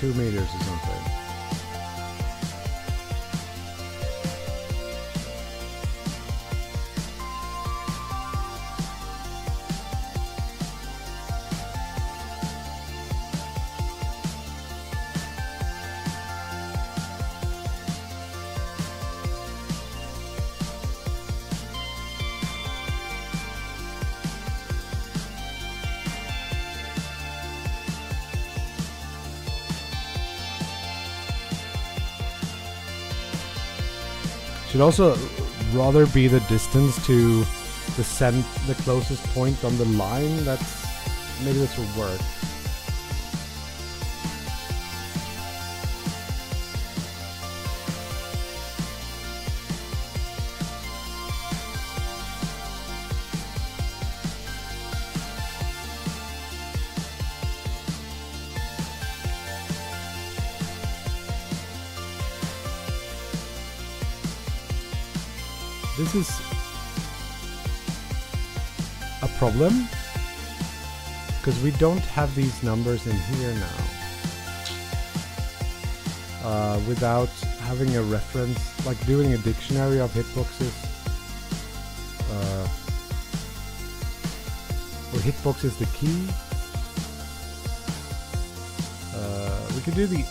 $2 meters or something. Should also rather be the distance to the closest point on the line. Maybe this will work. This is a problem because we don't have these numbers in here now without having a reference, like doing a dictionary of hitboxes. Where hitbox is the key. We could do the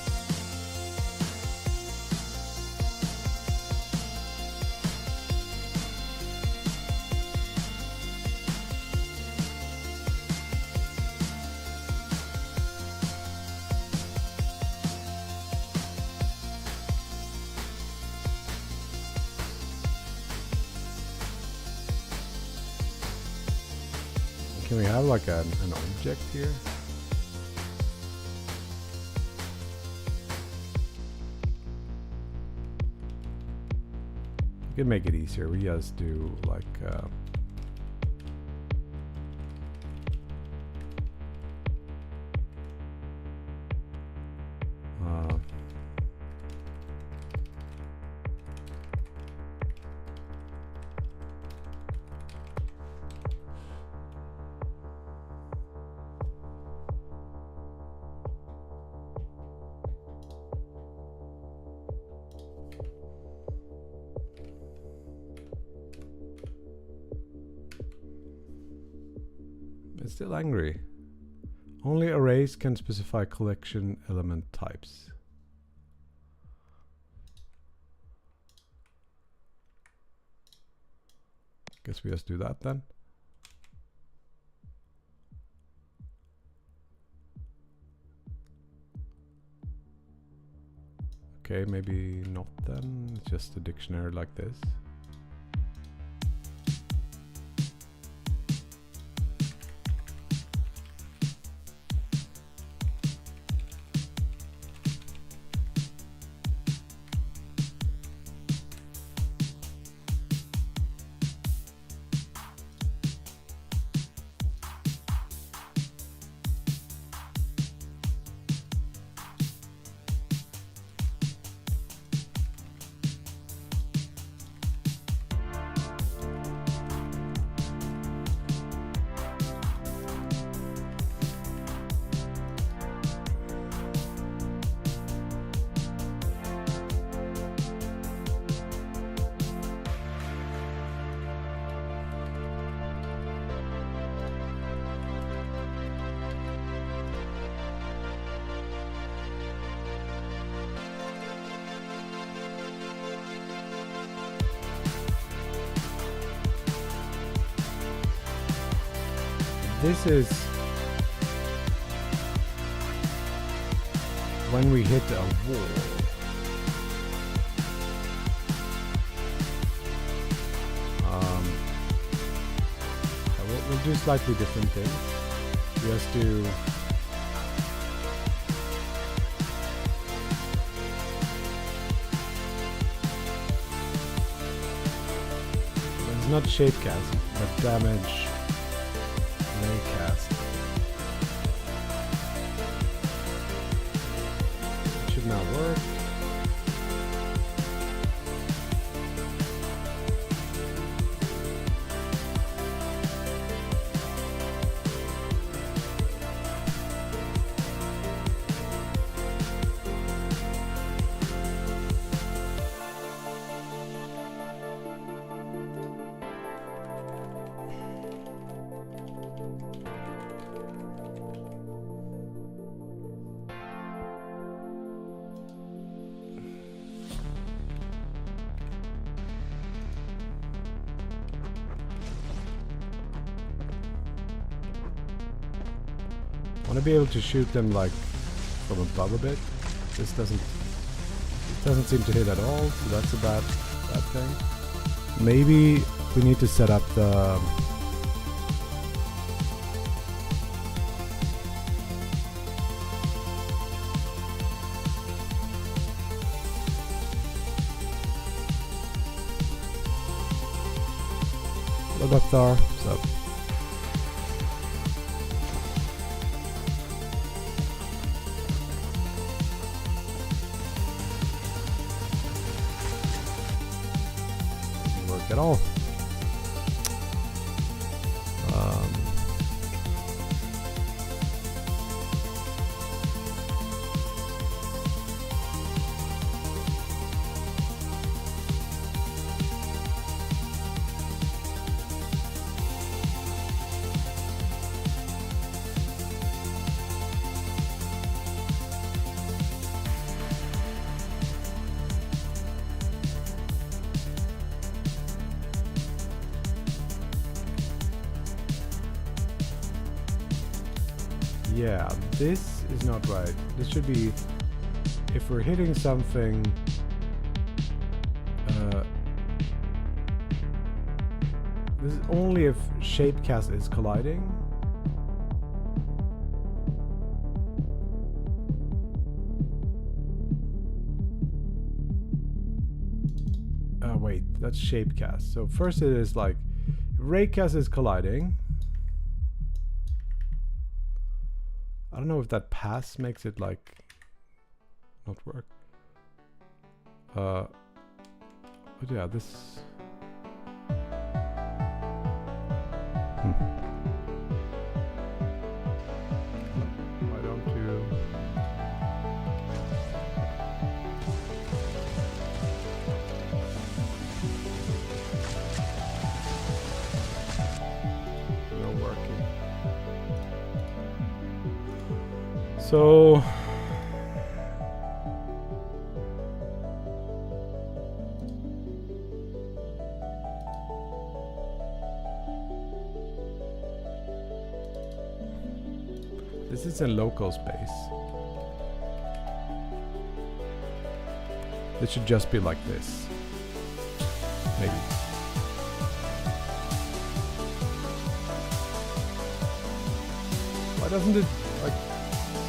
Can we have like an object here? We can make it easier. We just do like it's still angry. Only arrays can specify collection element types. Guess we just do that then. Okay, maybe not then. It's just a dictionary like this. This is when we hit a wall. We'll do slightly different things. Just do it's not shape cast, but damage. Cast. It should not work. I want to be able to shoot them like from above a bit. This doesn't seem to hit at all, so that's a bad thing. Maybe we need to set up the what up there? So at all. Yeah, this is not right. This should be, if we're hitting something, this is only if shapecast is colliding. Wait, that's shapecast. So first it is like, if raycast is colliding. I don't know if that pass makes it like not work. But yeah, this. Why don't you? No working. So this is in local space. It should just be like this. Maybe. Why doesn't it like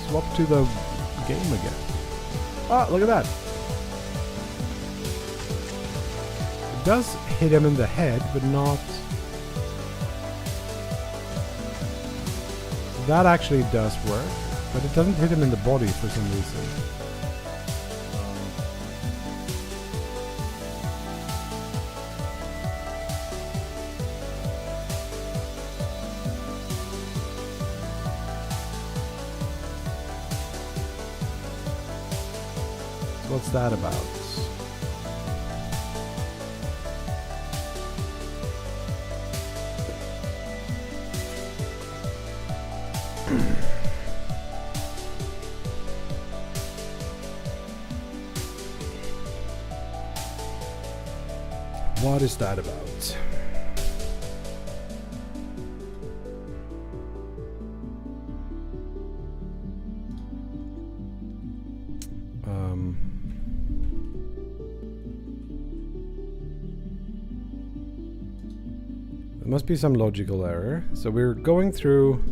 swap to the game again? Ah, look at that. It does hit him in the head, but not... That actually does work, but it doesn't hit him in the body for some reason. What's that about? What is that about? There must be some logical error. So we're going through...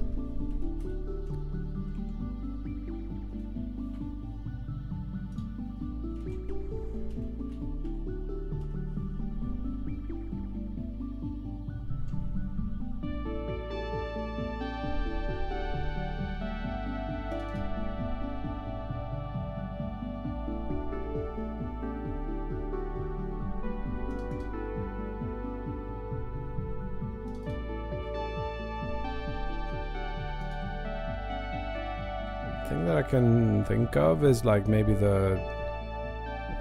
thing that I can think of is like maybe the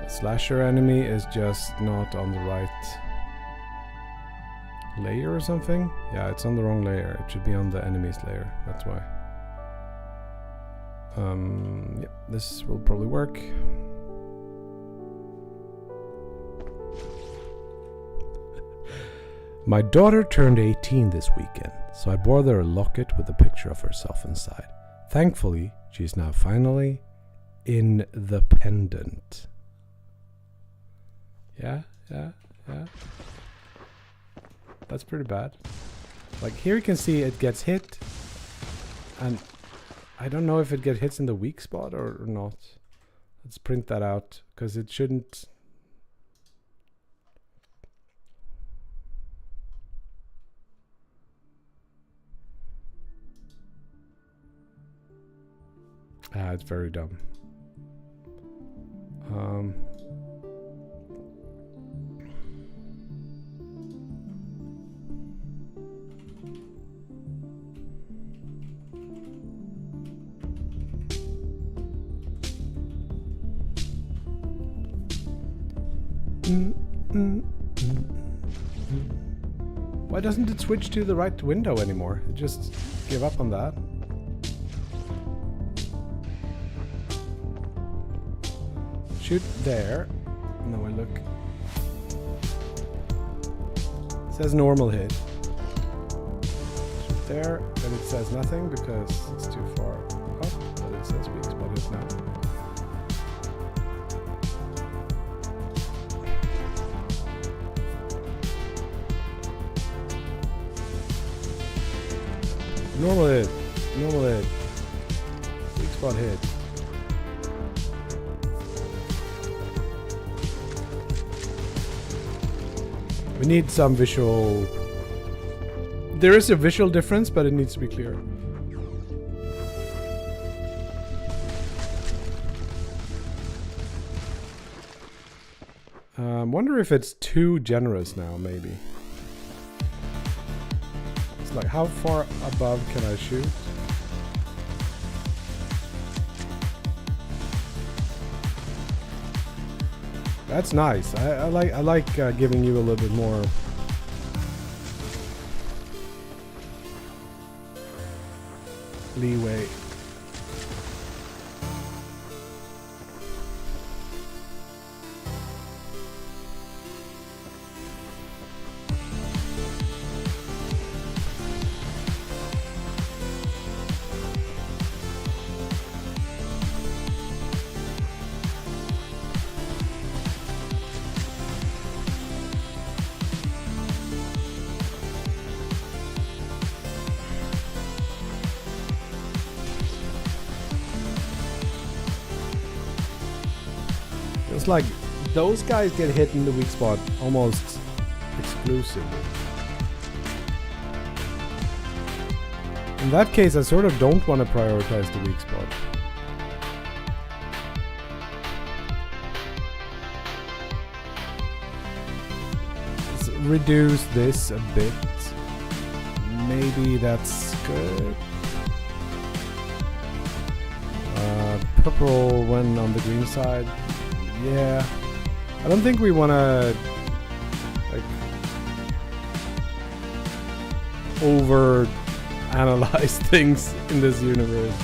slasher enemy is just not on the right layer or something. Yeah, it's on the wrong layer. It should be on the enemy's layer. That's why. Yep, this will probably work. My daughter turned 18 this weekend, so I bought her a locket with a picture of herself inside. Thankfully, she's now finally independent. Yeah. That's pretty bad. Like here you can see it gets hit, and I don't know if it hits in the weak spot or not. Let's print that out, because it shouldn't. Ah, it's very dumb. Why doesn't it switch to the right window anymore? It just give up on that. Shoot there, and then we look. It says normal hit. Shoot there, but it says nothing because it's too far up, but it says weak spot hit now. Normal hit, weak spot hit. We need some visual... There is a visual difference, but it needs to be clear. Wonder if it's too generous now, maybe. It's like, how far above can I shoot? That's nice. I like giving you a little bit more leeway. seems like those guys get hit in the weak spot almost exclusively. In that case, I sort of don't want to prioritize the weak spot. Let's reduce this a bit. Maybe that's good. Purple when on the green side. Yeah. I don't think we want to like over analyze things in this universe.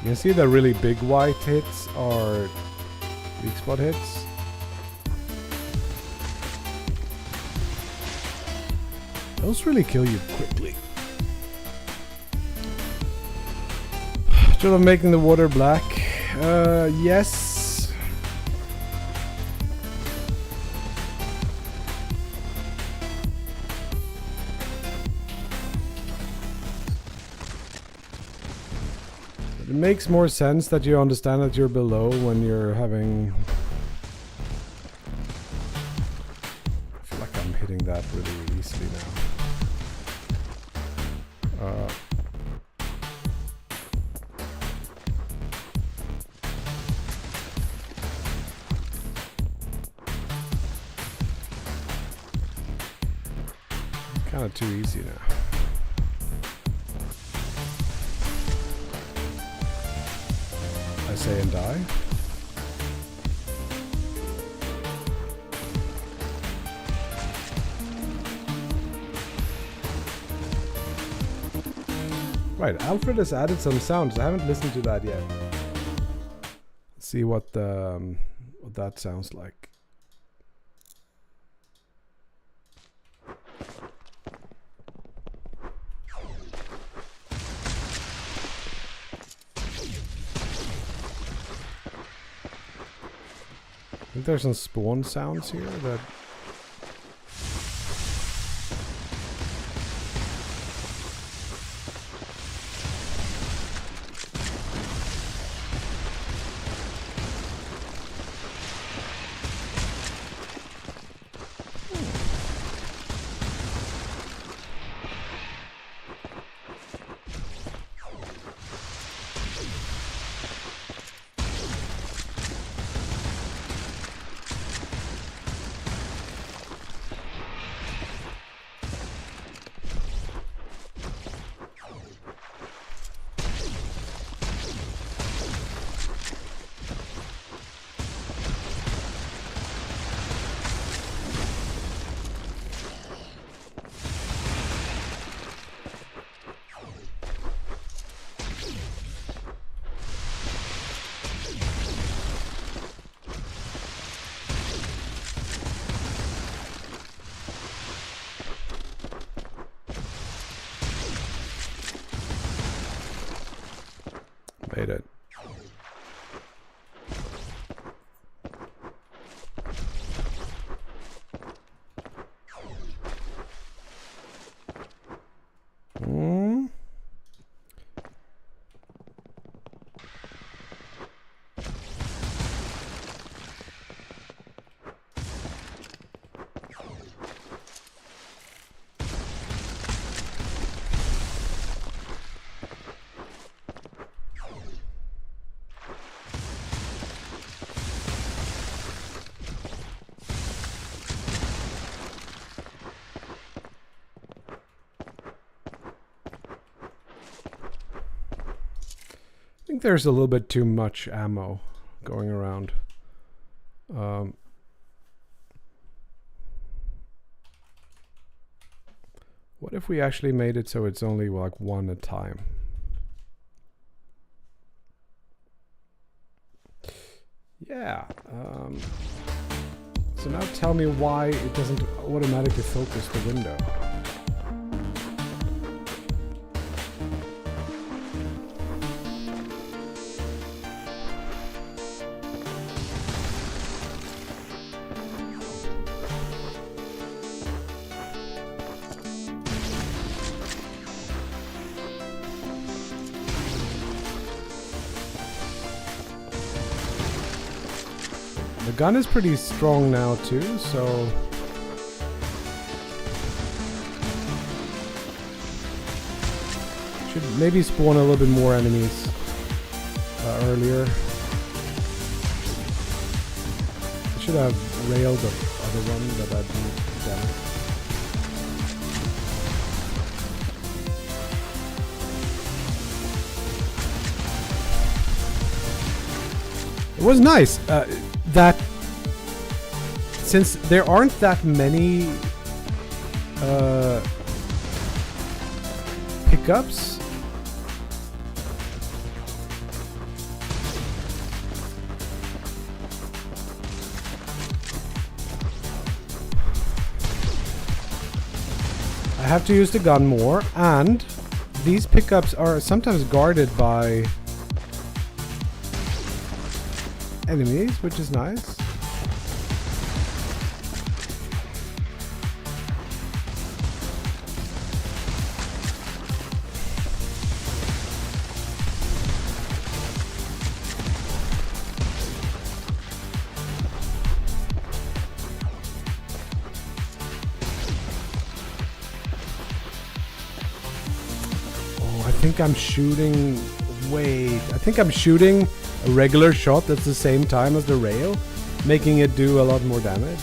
You can see the really big white hits are weak spot hits. Those really kill you quickly. Should of making the water black? Yes. It makes more sense that you understand that you're below when you're having... I feel like I'm hitting that really easily now. Kind of too easy now. I say and die. Right, Alfred has added some sounds. I haven't listened to that yet. Let's see what that sounds like. I think there's some spawn sounds here that... Made it. think there's a little bit too much ammo going around. What if we actually made it so it's only like one at a time? Yeah. So now tell me why it doesn't automatically focus the window. The gun is pretty strong now too, so should maybe spawn a little bit more enemies earlier. I should have railed the other one, but I didn't. Damn it. It was nice. That since there aren't that many pickups, I have to use the gun more, and these pickups are sometimes guarded by enemies, which is nice. Oh, I think I'm shooting. Wait, I think I'm shooting a regular shot that's the same time as the rail, making it do a lot more damage.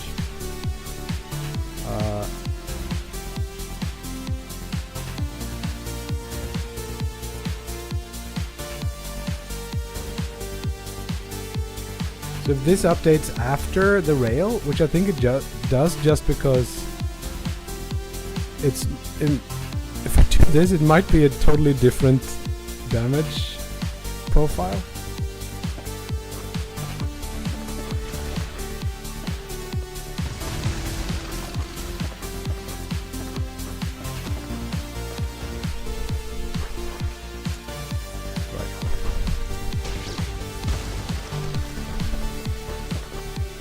So if this updates after the rail, which I think it does just because it's if I do this, it might be a totally different damage profile.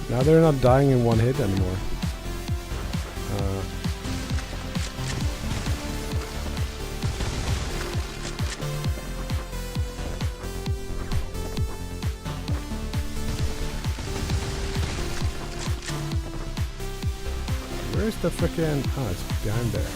Now they're not dying in one hit anymore. Where's the frickin'... Oh, it's behind there.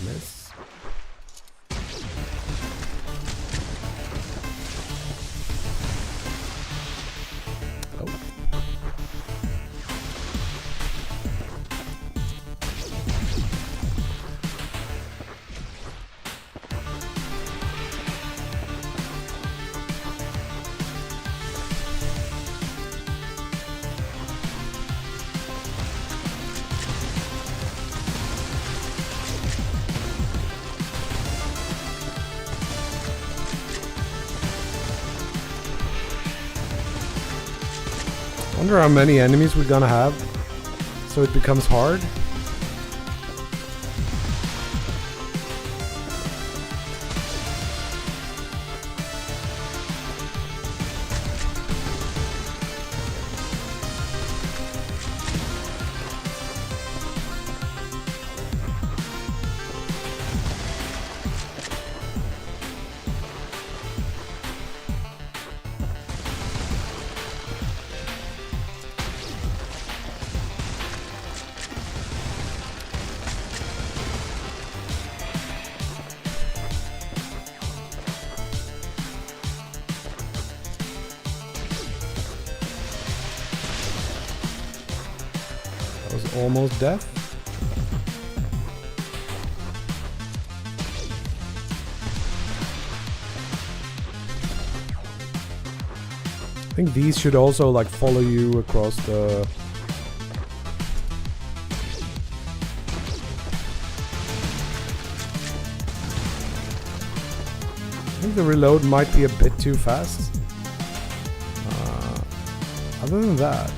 Miss. Oh. Wonder how many enemies we're gonna have, so it becomes hard. Was almost death. I think these should also like follow you across the... I think the reload might be a bit too fast. Other than that,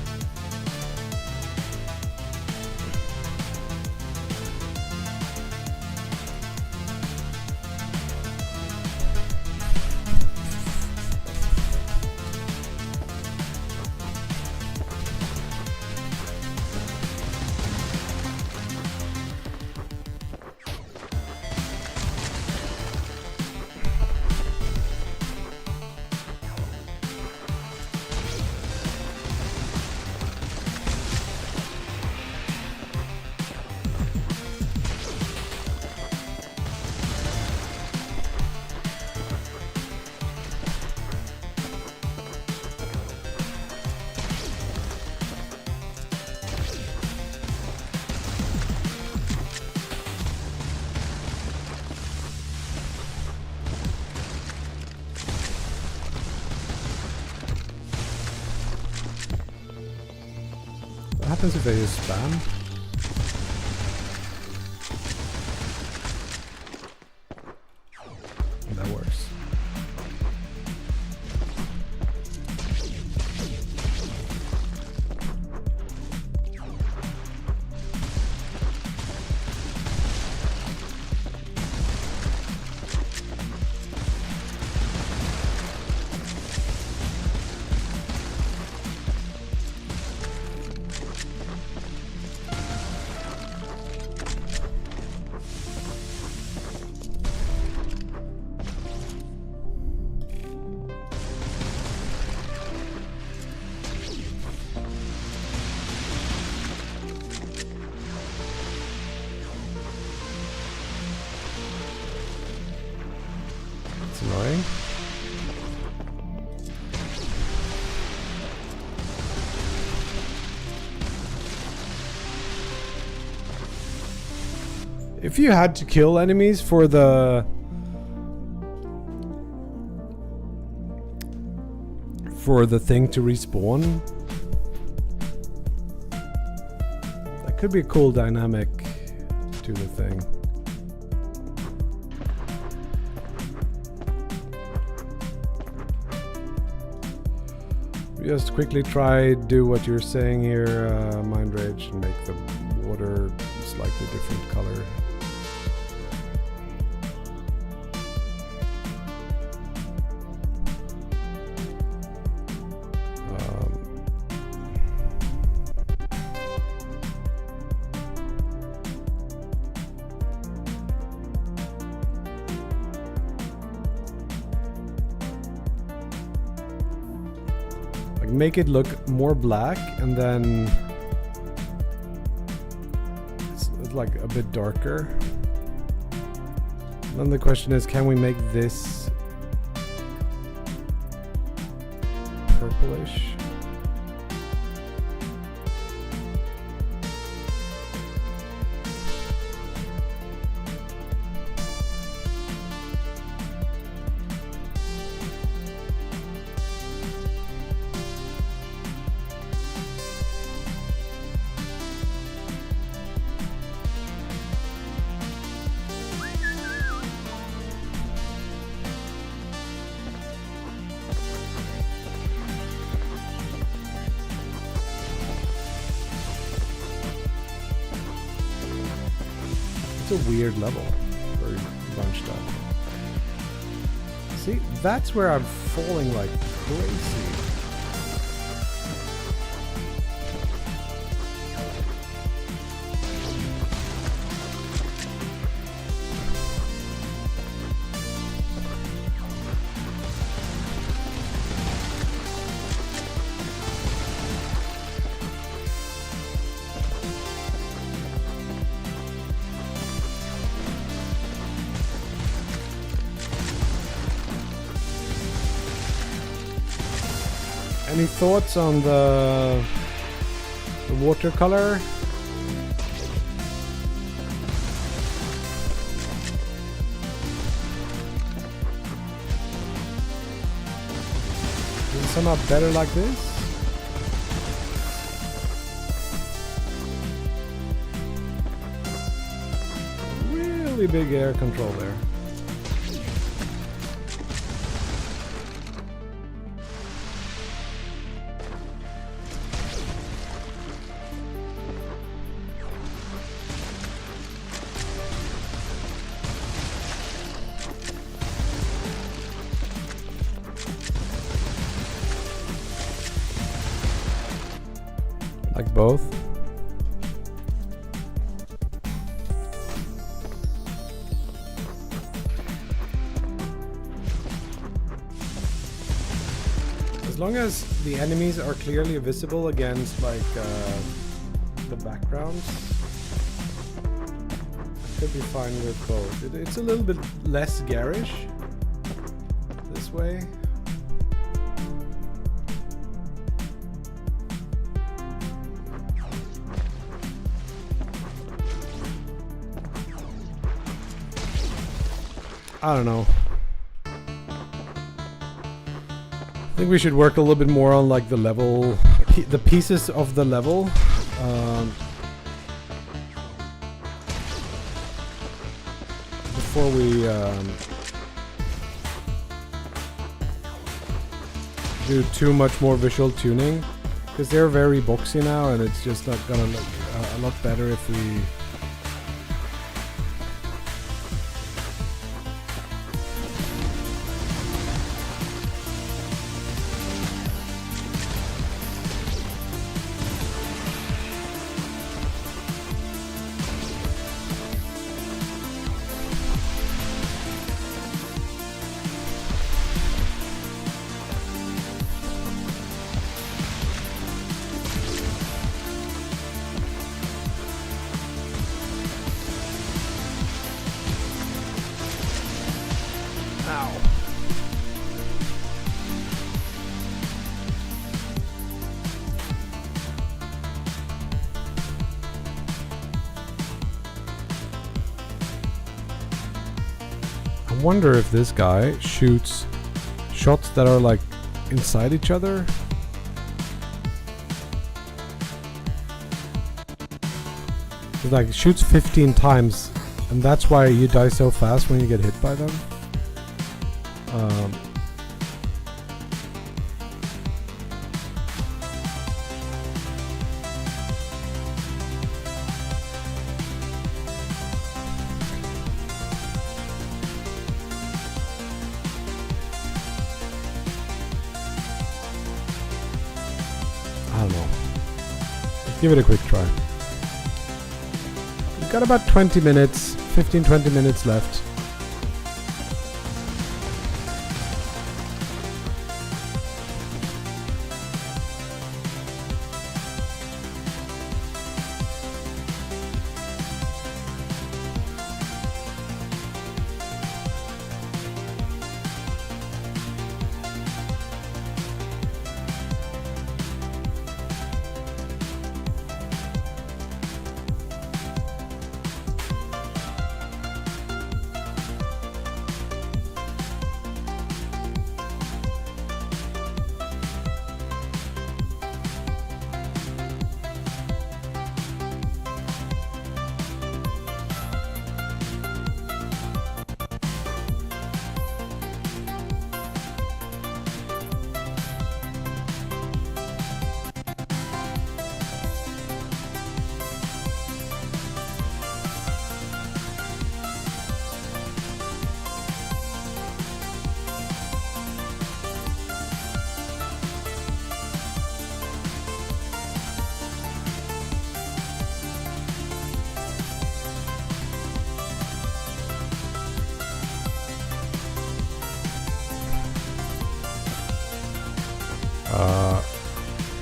what happens if I use spam? That works. It's annoying. If you had to kill enemies for the thing to respawn, that could be a cool dynamic to the thing. Just quickly do what you're saying here, Mind Rage, and make the water slightly different color. Make it look more black, and then it's like a bit darker. Then the question is, can we make this purplish? It's a weird level where you're bunched up. See, that's where I'm falling like crazy. Any thoughts on the watercolor? somehow better like this? Really big air control there. Like both. As long as the enemies are clearly visible against like the backgrounds, I could be fine with both. It's a little bit less garish this way. I don't know. I think we should work a little bit more on like the level, the pieces of the level. Before we do too much more visual tuning, because they're very boxy now, and it's just not gonna look a lot better if we. I wonder if this guy shoots shots that are like inside each other. It like shoots 15 times, and that's why you die so fast when you get hit by them. I don't know. Let's give it a quick try. We've got about 20 minutes, 15-20 minutes left.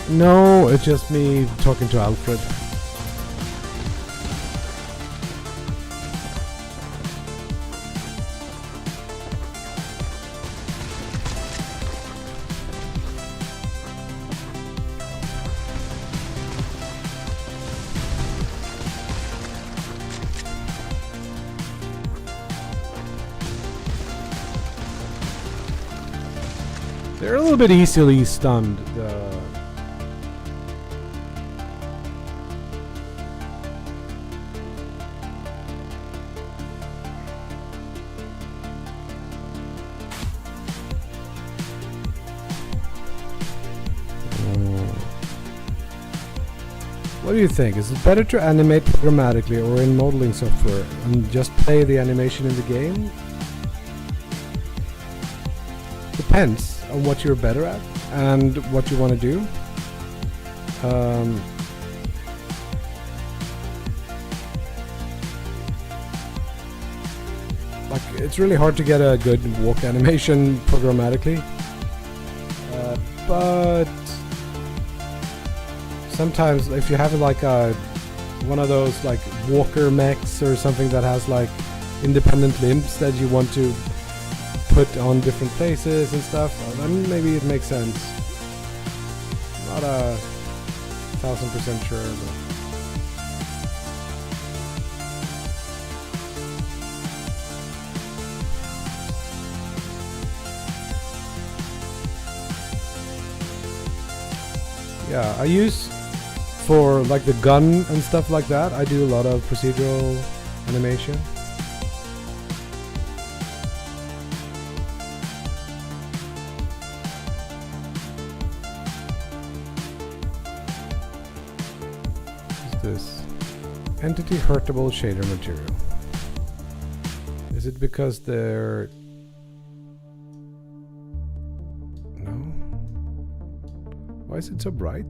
No, it's just me talking to Alfred. They're a little bit easily stunned. What do you think? Is it better to animate programmatically or in modeling software and just play the animation in the game? Depends on what you're better at and what you want to do. Like, it's really hard to get a good walk animation programmatically, but sometimes if you have like one of those like walker mechs or something that has like independent limbs that you want to put on different places and stuff, then maybe it makes sense. Not 1000% sure, but yeah, I use for like the gun and stuff like that, I do a lot of procedural animation. What's this? Entity hurtable shader material. Is it because they're... No? Why is it so bright?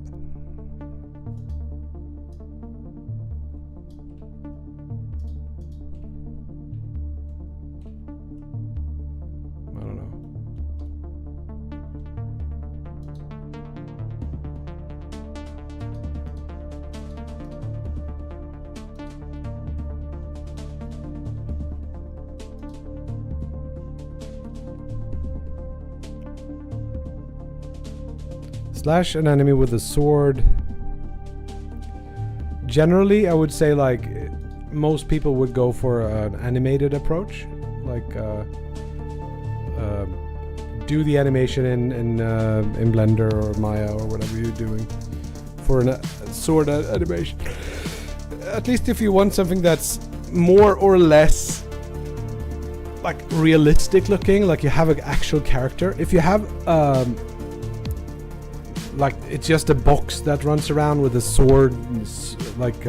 I don't know. Slash an enemy with a sword. Generally, I would say like most people would go for an animated approach, like do the animation in Blender or Maya or whatever you're doing for a sword animation. At least if you want something that's more or less like realistic looking, like you have an actual character. If you have like it's just a box that runs around with a sword, like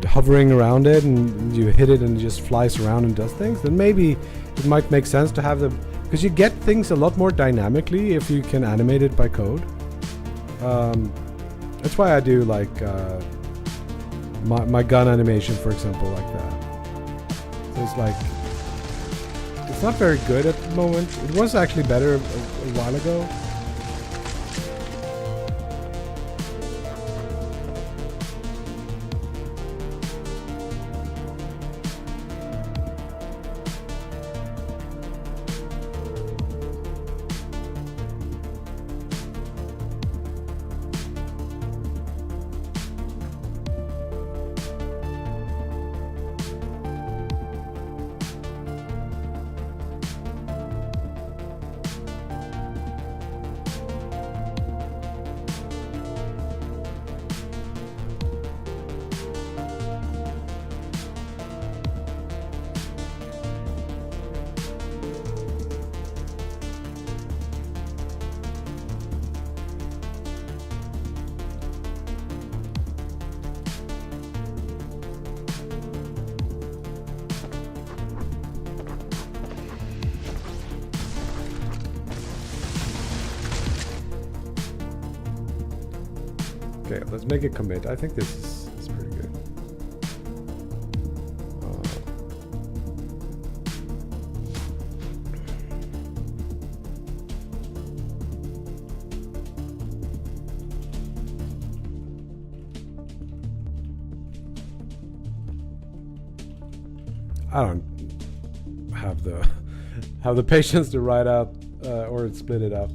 hovering around it, and you hit it and it just flies around and does things, then maybe it might make sense to have them, because you get things a lot more dynamically if you can animate it by code. That's why I do like my gun animation, for example, like that. So it's like, it's not very good at the moment. It was actually better a while ago. Okay, let's make a commit. I think this is pretty good. I don't have the patience to write out or split it up.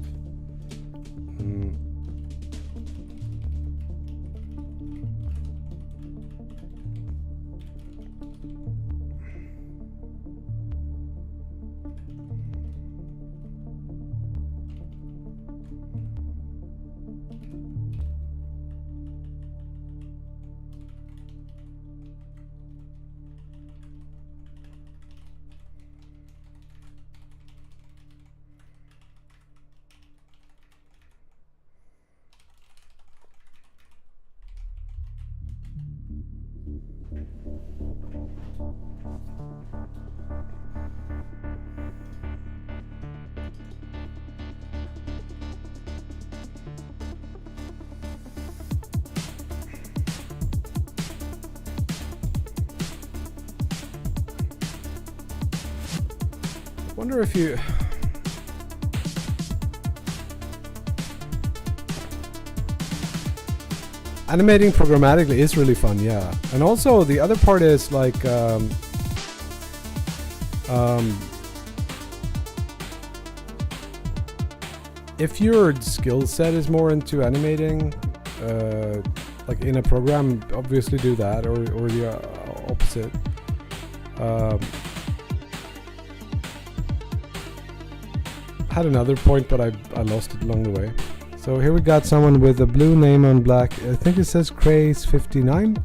Wonder if you. Animating programmatically is really fun, yeah. And also the other part is like if your skill set is more into animating, like in a program, obviously do that, or the opposite. Had another point, but I lost it along the way. So here we got someone with a blue name on black. I think it says Craze59.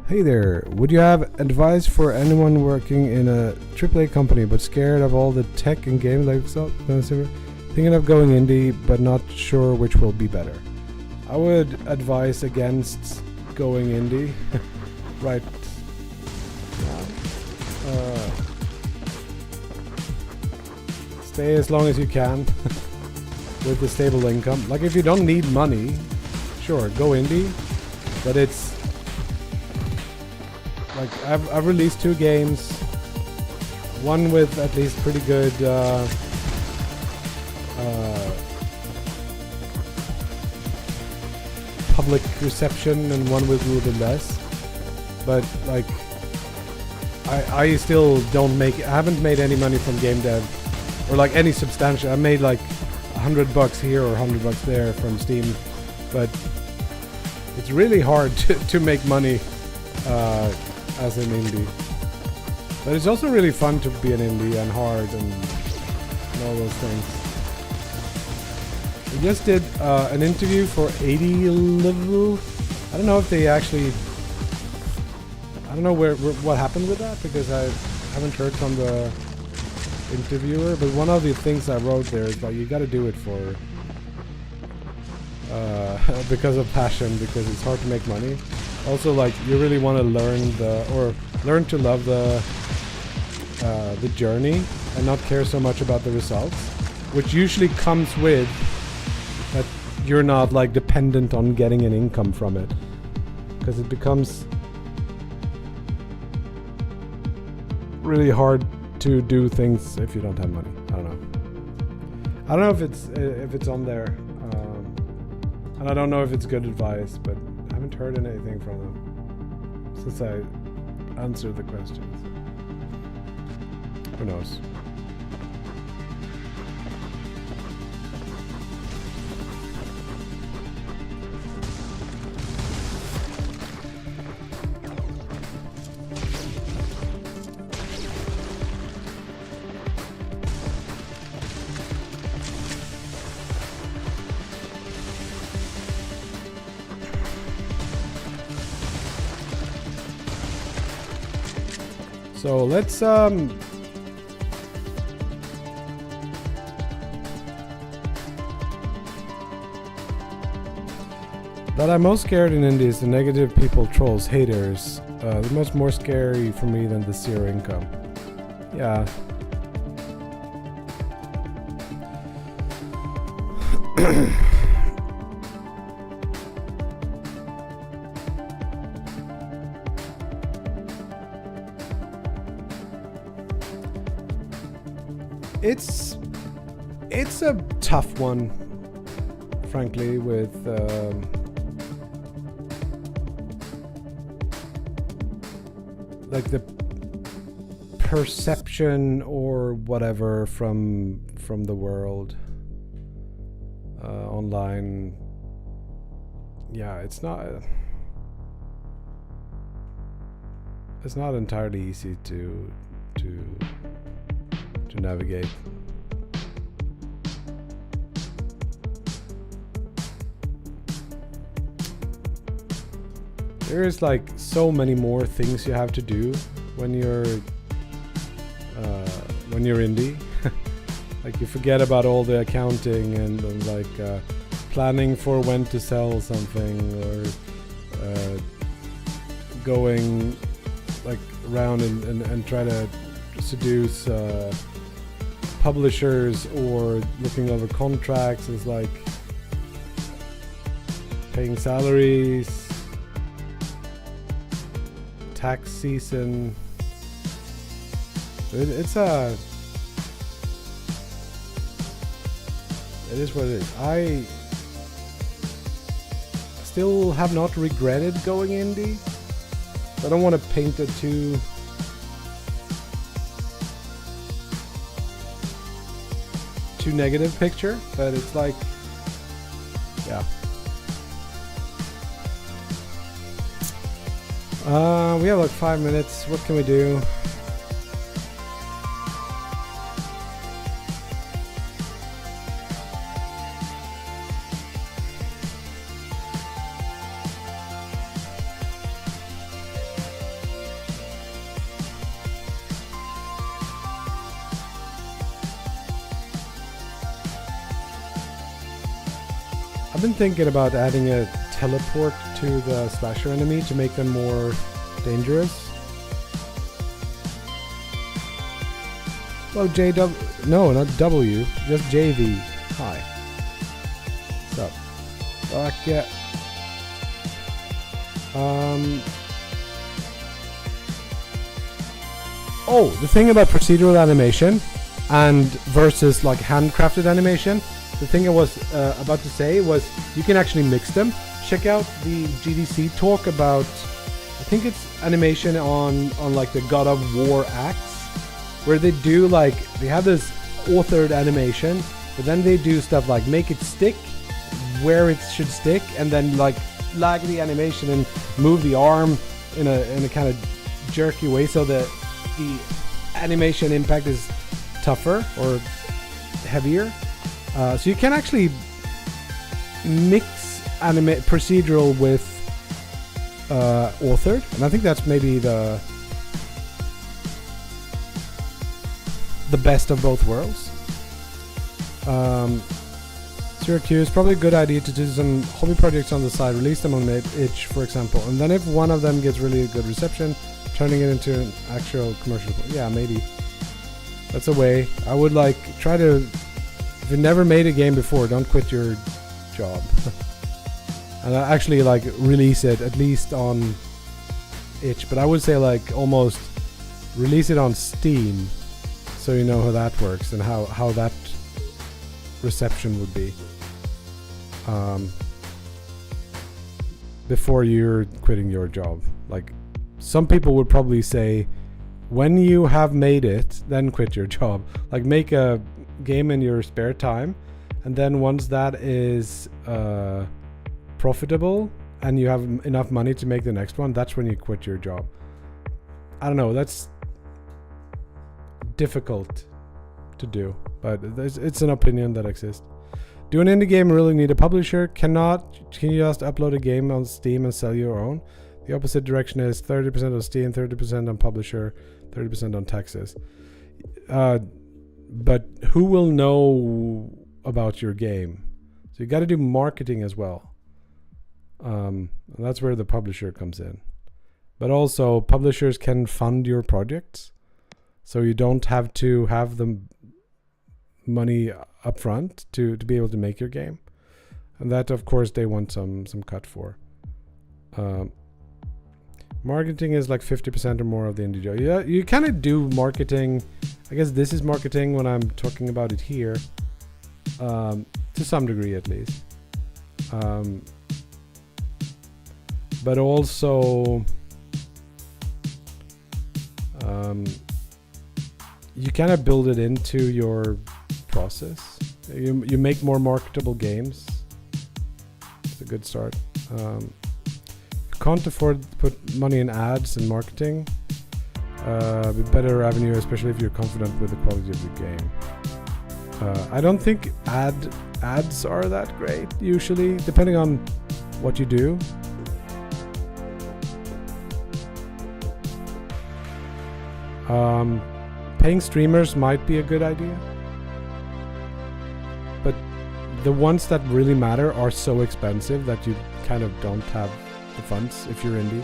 Hey there, would you have advice for anyone working in a AAA company but scared of all the tech and game lifestyle? Thinking of going indie but not sure which will be better. I would advise against going indie right now. Stay as long as you can with a stable income. Like if you don't need money, sure, go indie, but it's like I've released 2 games, one with at least pretty good public reception and one with a little bit less, but like I still don't make, I haven't made any money from game dev or like any substantial. I made like $100 here or $100 there from Steam, but it's really hard to make money as an indie. But it's also really fun to be an indie and hard and all those things. We just did an interview for 80 level. I don't know if they actually, I don't know what happened with that because I haven't heard from the interviewer, but one of the things I wrote there is like you got to do it for because of passion, because it's hard to make money. Also, like you really want to learn to love the journey and not care so much about the results, which usually comes with that you're not like dependent on getting an income from it, because it becomes really hard to do things if you don't have money. I don't know if it's on there, and I don't know if it's good advice, but I haven't heard anything from them since I answered the questions. Who knows? So let's that I'm most scared in India is the negative people, trolls, haters. They're much more scary for me than the zero income. Yeah. It's a tough one, frankly, with like the perception or whatever from the world online. Yeah, it's not entirely easy to navigate. There is like so many more things you have to do when you're indie. Like you forget about all the accounting and like planning for when to sell something, or going like around and try to seduce publishers, or looking over contracts. Is like paying salaries, tax season. It's it is what it is. I still have not regretted going indie. I don't want to paint it too negative picture, but it's like, yeah. We have like 5 minutes. What can we do? I've been thinking about adding a teleport to the slasher enemy to make them more dangerous. Well, JW, no, not W, just JV. Hi. What's up? Fuck yeah. Oh, the thing about procedural animation and versus like handcrafted animation. The thing I was about to say was you can actually mix them. Check out the GDC talk about, I think it's animation on like the God of War axe, where they do like, they have this authored animation, but then they do stuff like make it stick where it should stick, and then like lag the animation and move the arm in a kind of jerky way so that the animation impact is tougher or heavier. So you can actually mix procedural with authored, and I think that's maybe the best of both worlds. Syracuse, probably a good idea to do some hobby projects on the side, release them on itch, for example, and then if one of them gets really good reception, turning it into an actual commercial. Yeah, maybe that's a way. I would like try to. If you never made a game before, don't quit your job. And actually like release it at least on itch, but I would say like almost release it on Steam so you know how that works and how that reception would be before you're quitting your job. Like some people would probably say when you have made it, then quit your job. Like make a game in your spare time, and then once that is profitable and you have enough money to make the next one, that's when you quit your job. I don't know, that's difficult to do, but it's an opinion that exists. Do an indie game really need a publisher? Can you just upload a game on Steam and sell your own? The opposite direction is 30% on Steam, 30% on publisher, 30% on taxes. But who will know about your game? So you got to do marketing as well. And that's where the publisher comes in. But also publishers can fund your projects, so you don't have to have the money up front to be able to make your game. And that, of course, they want some cut for. Marketing is like 50% or more of the indie job. Yeah, you kind of do marketing. I guess this is marketing when I'm talking about it here, to some degree at least. But also, you kind of build it into your process. You make more marketable games. It's a good start. Can't afford to put money in ads and marketing. Be better revenue, especially if you're confident with the quality of your game. I don't think ads are that great usually, depending on what you do. Paying streamers might be a good idea, but the ones that really matter are so expensive that you kind of don't have the funds if you're indie.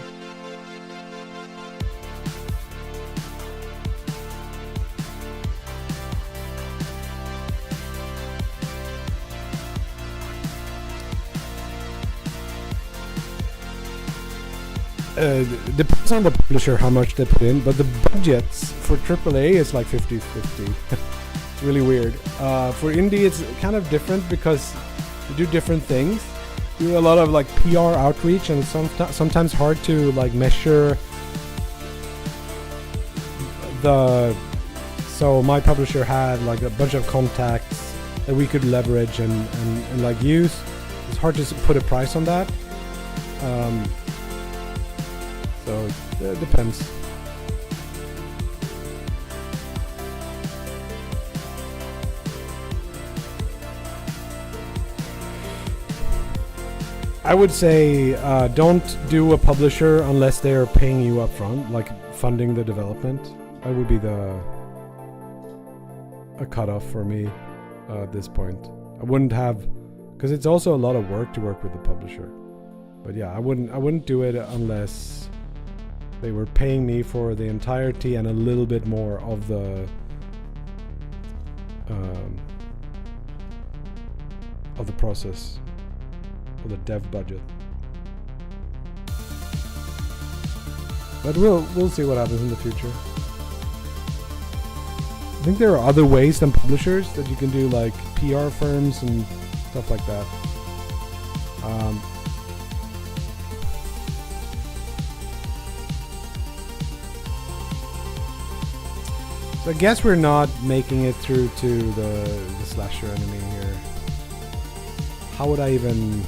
Depends on the publisher how much they put in, but the budgets for AAA is like 50-50. It's really weird. For indie, it's kind of different because we do different things. We do a lot of like PR outreach, and it's sometimes hard to like measure the. So my publisher had like a bunch of contacts that we could leverage and like use. It's hard to put a price on that. So it depends. I would say don't do a publisher unless they are paying you upfront, like funding the development. That would be a cutoff for me at this point. I wouldn't have, because it's also a lot of work to work with the publisher. But yeah, I wouldn't do it unless they were paying me for the entirety and a little bit more of the process, or the dev budget. But we'll see what happens in the future. I think there are other ways than publishers that you can do, like PR firms and stuff like that. So I guess we're not making it through to the slasher enemy here. How would I even...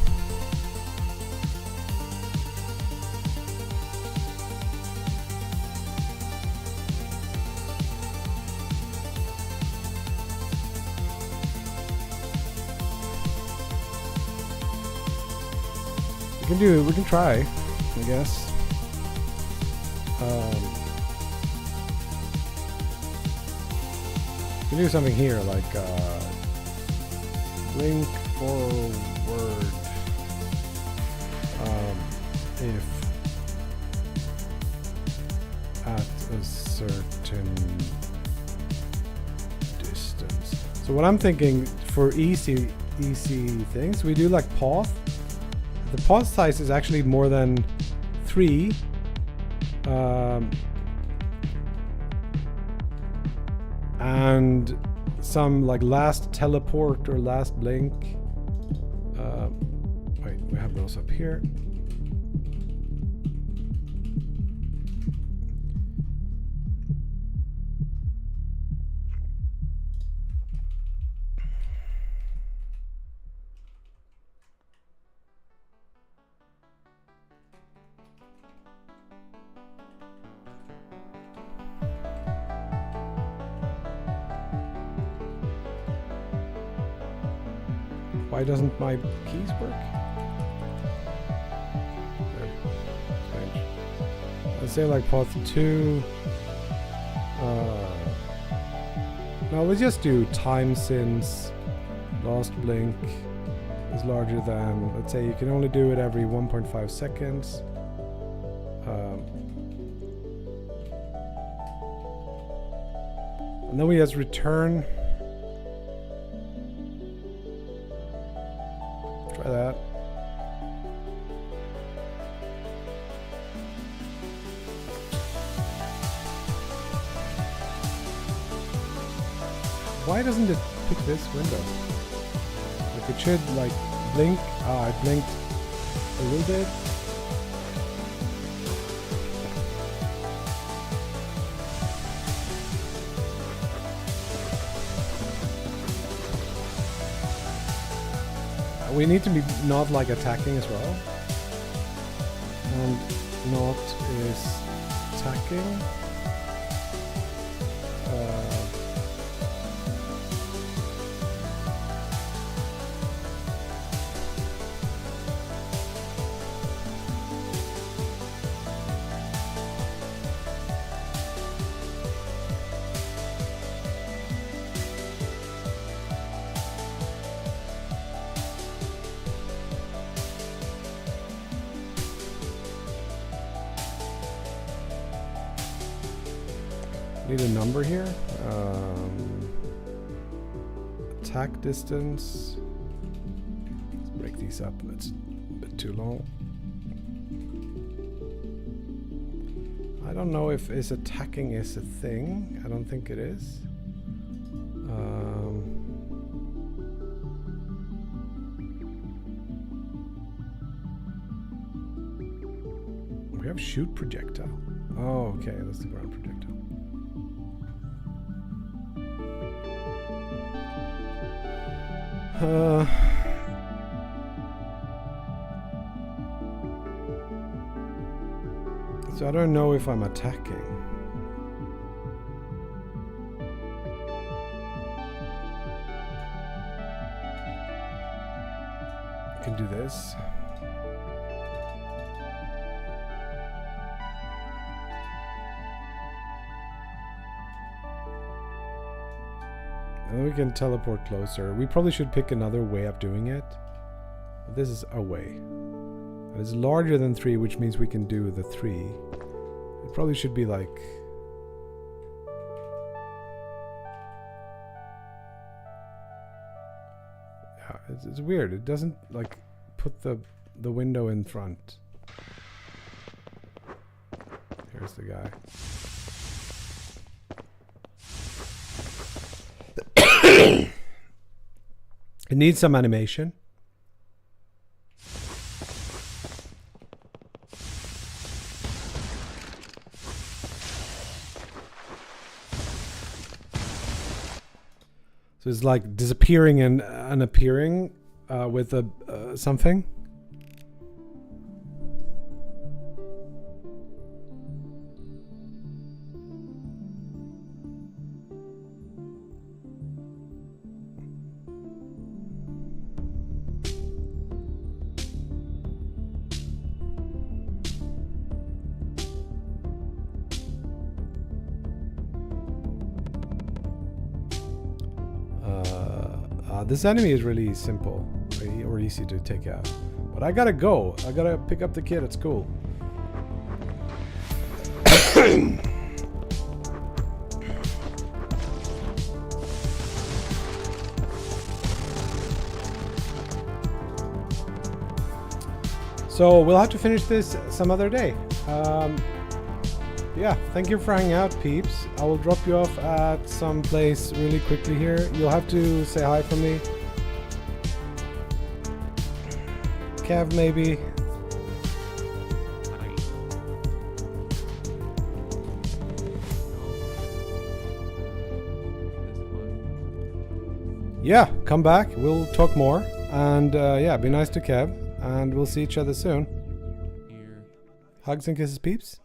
We can try, I guess. We can do something here, like link forward if at a certain distance. So what I'm thinking for easy things, we do like path. The path size is actually more than 3. And some like last teleport or last blink. Wait, we have those up here. Why doesn't my keys work? There. Strange. Let's say like path 2. No, we'll just do time since last blink is larger than, let's say you can only do it every 1.5 seconds. And then we just return. Try that. Why doesn't it pick this window? Like it should like blink. Ah, it blinked a little bit. We need to be not like attacking as well. And not is attacking. Need a number here. Attack distance. Let's break these up. That's a bit too long. I don't know if attacking is a thing. I don't think it is. have shoot projectile? Oh, okay, that's the ground projectile. So I don't know if I'm attacking. I can do this. And then we can teleport closer. We probably should pick another way of doing it. But this is a way. And it's larger than 3, which means we can do the 3. It probably should be like... Yeah, it's weird. It doesn't like put the window in front. Here's the guy. It needs some animation. So it's like disappearing and appearing with a something. This enemy is really simple or easy to take out. But I gotta go. I gotta pick up the kid at school. So we'll have to finish this some other day. Yeah, thank you for hanging out, peeps. I will drop you off at some place really quickly here. You'll have to say hi for me. Kev, maybe. Yeah, come back. We'll talk more. And yeah, be nice to Kev. And we'll see each other soon. Hugs and kisses, peeps.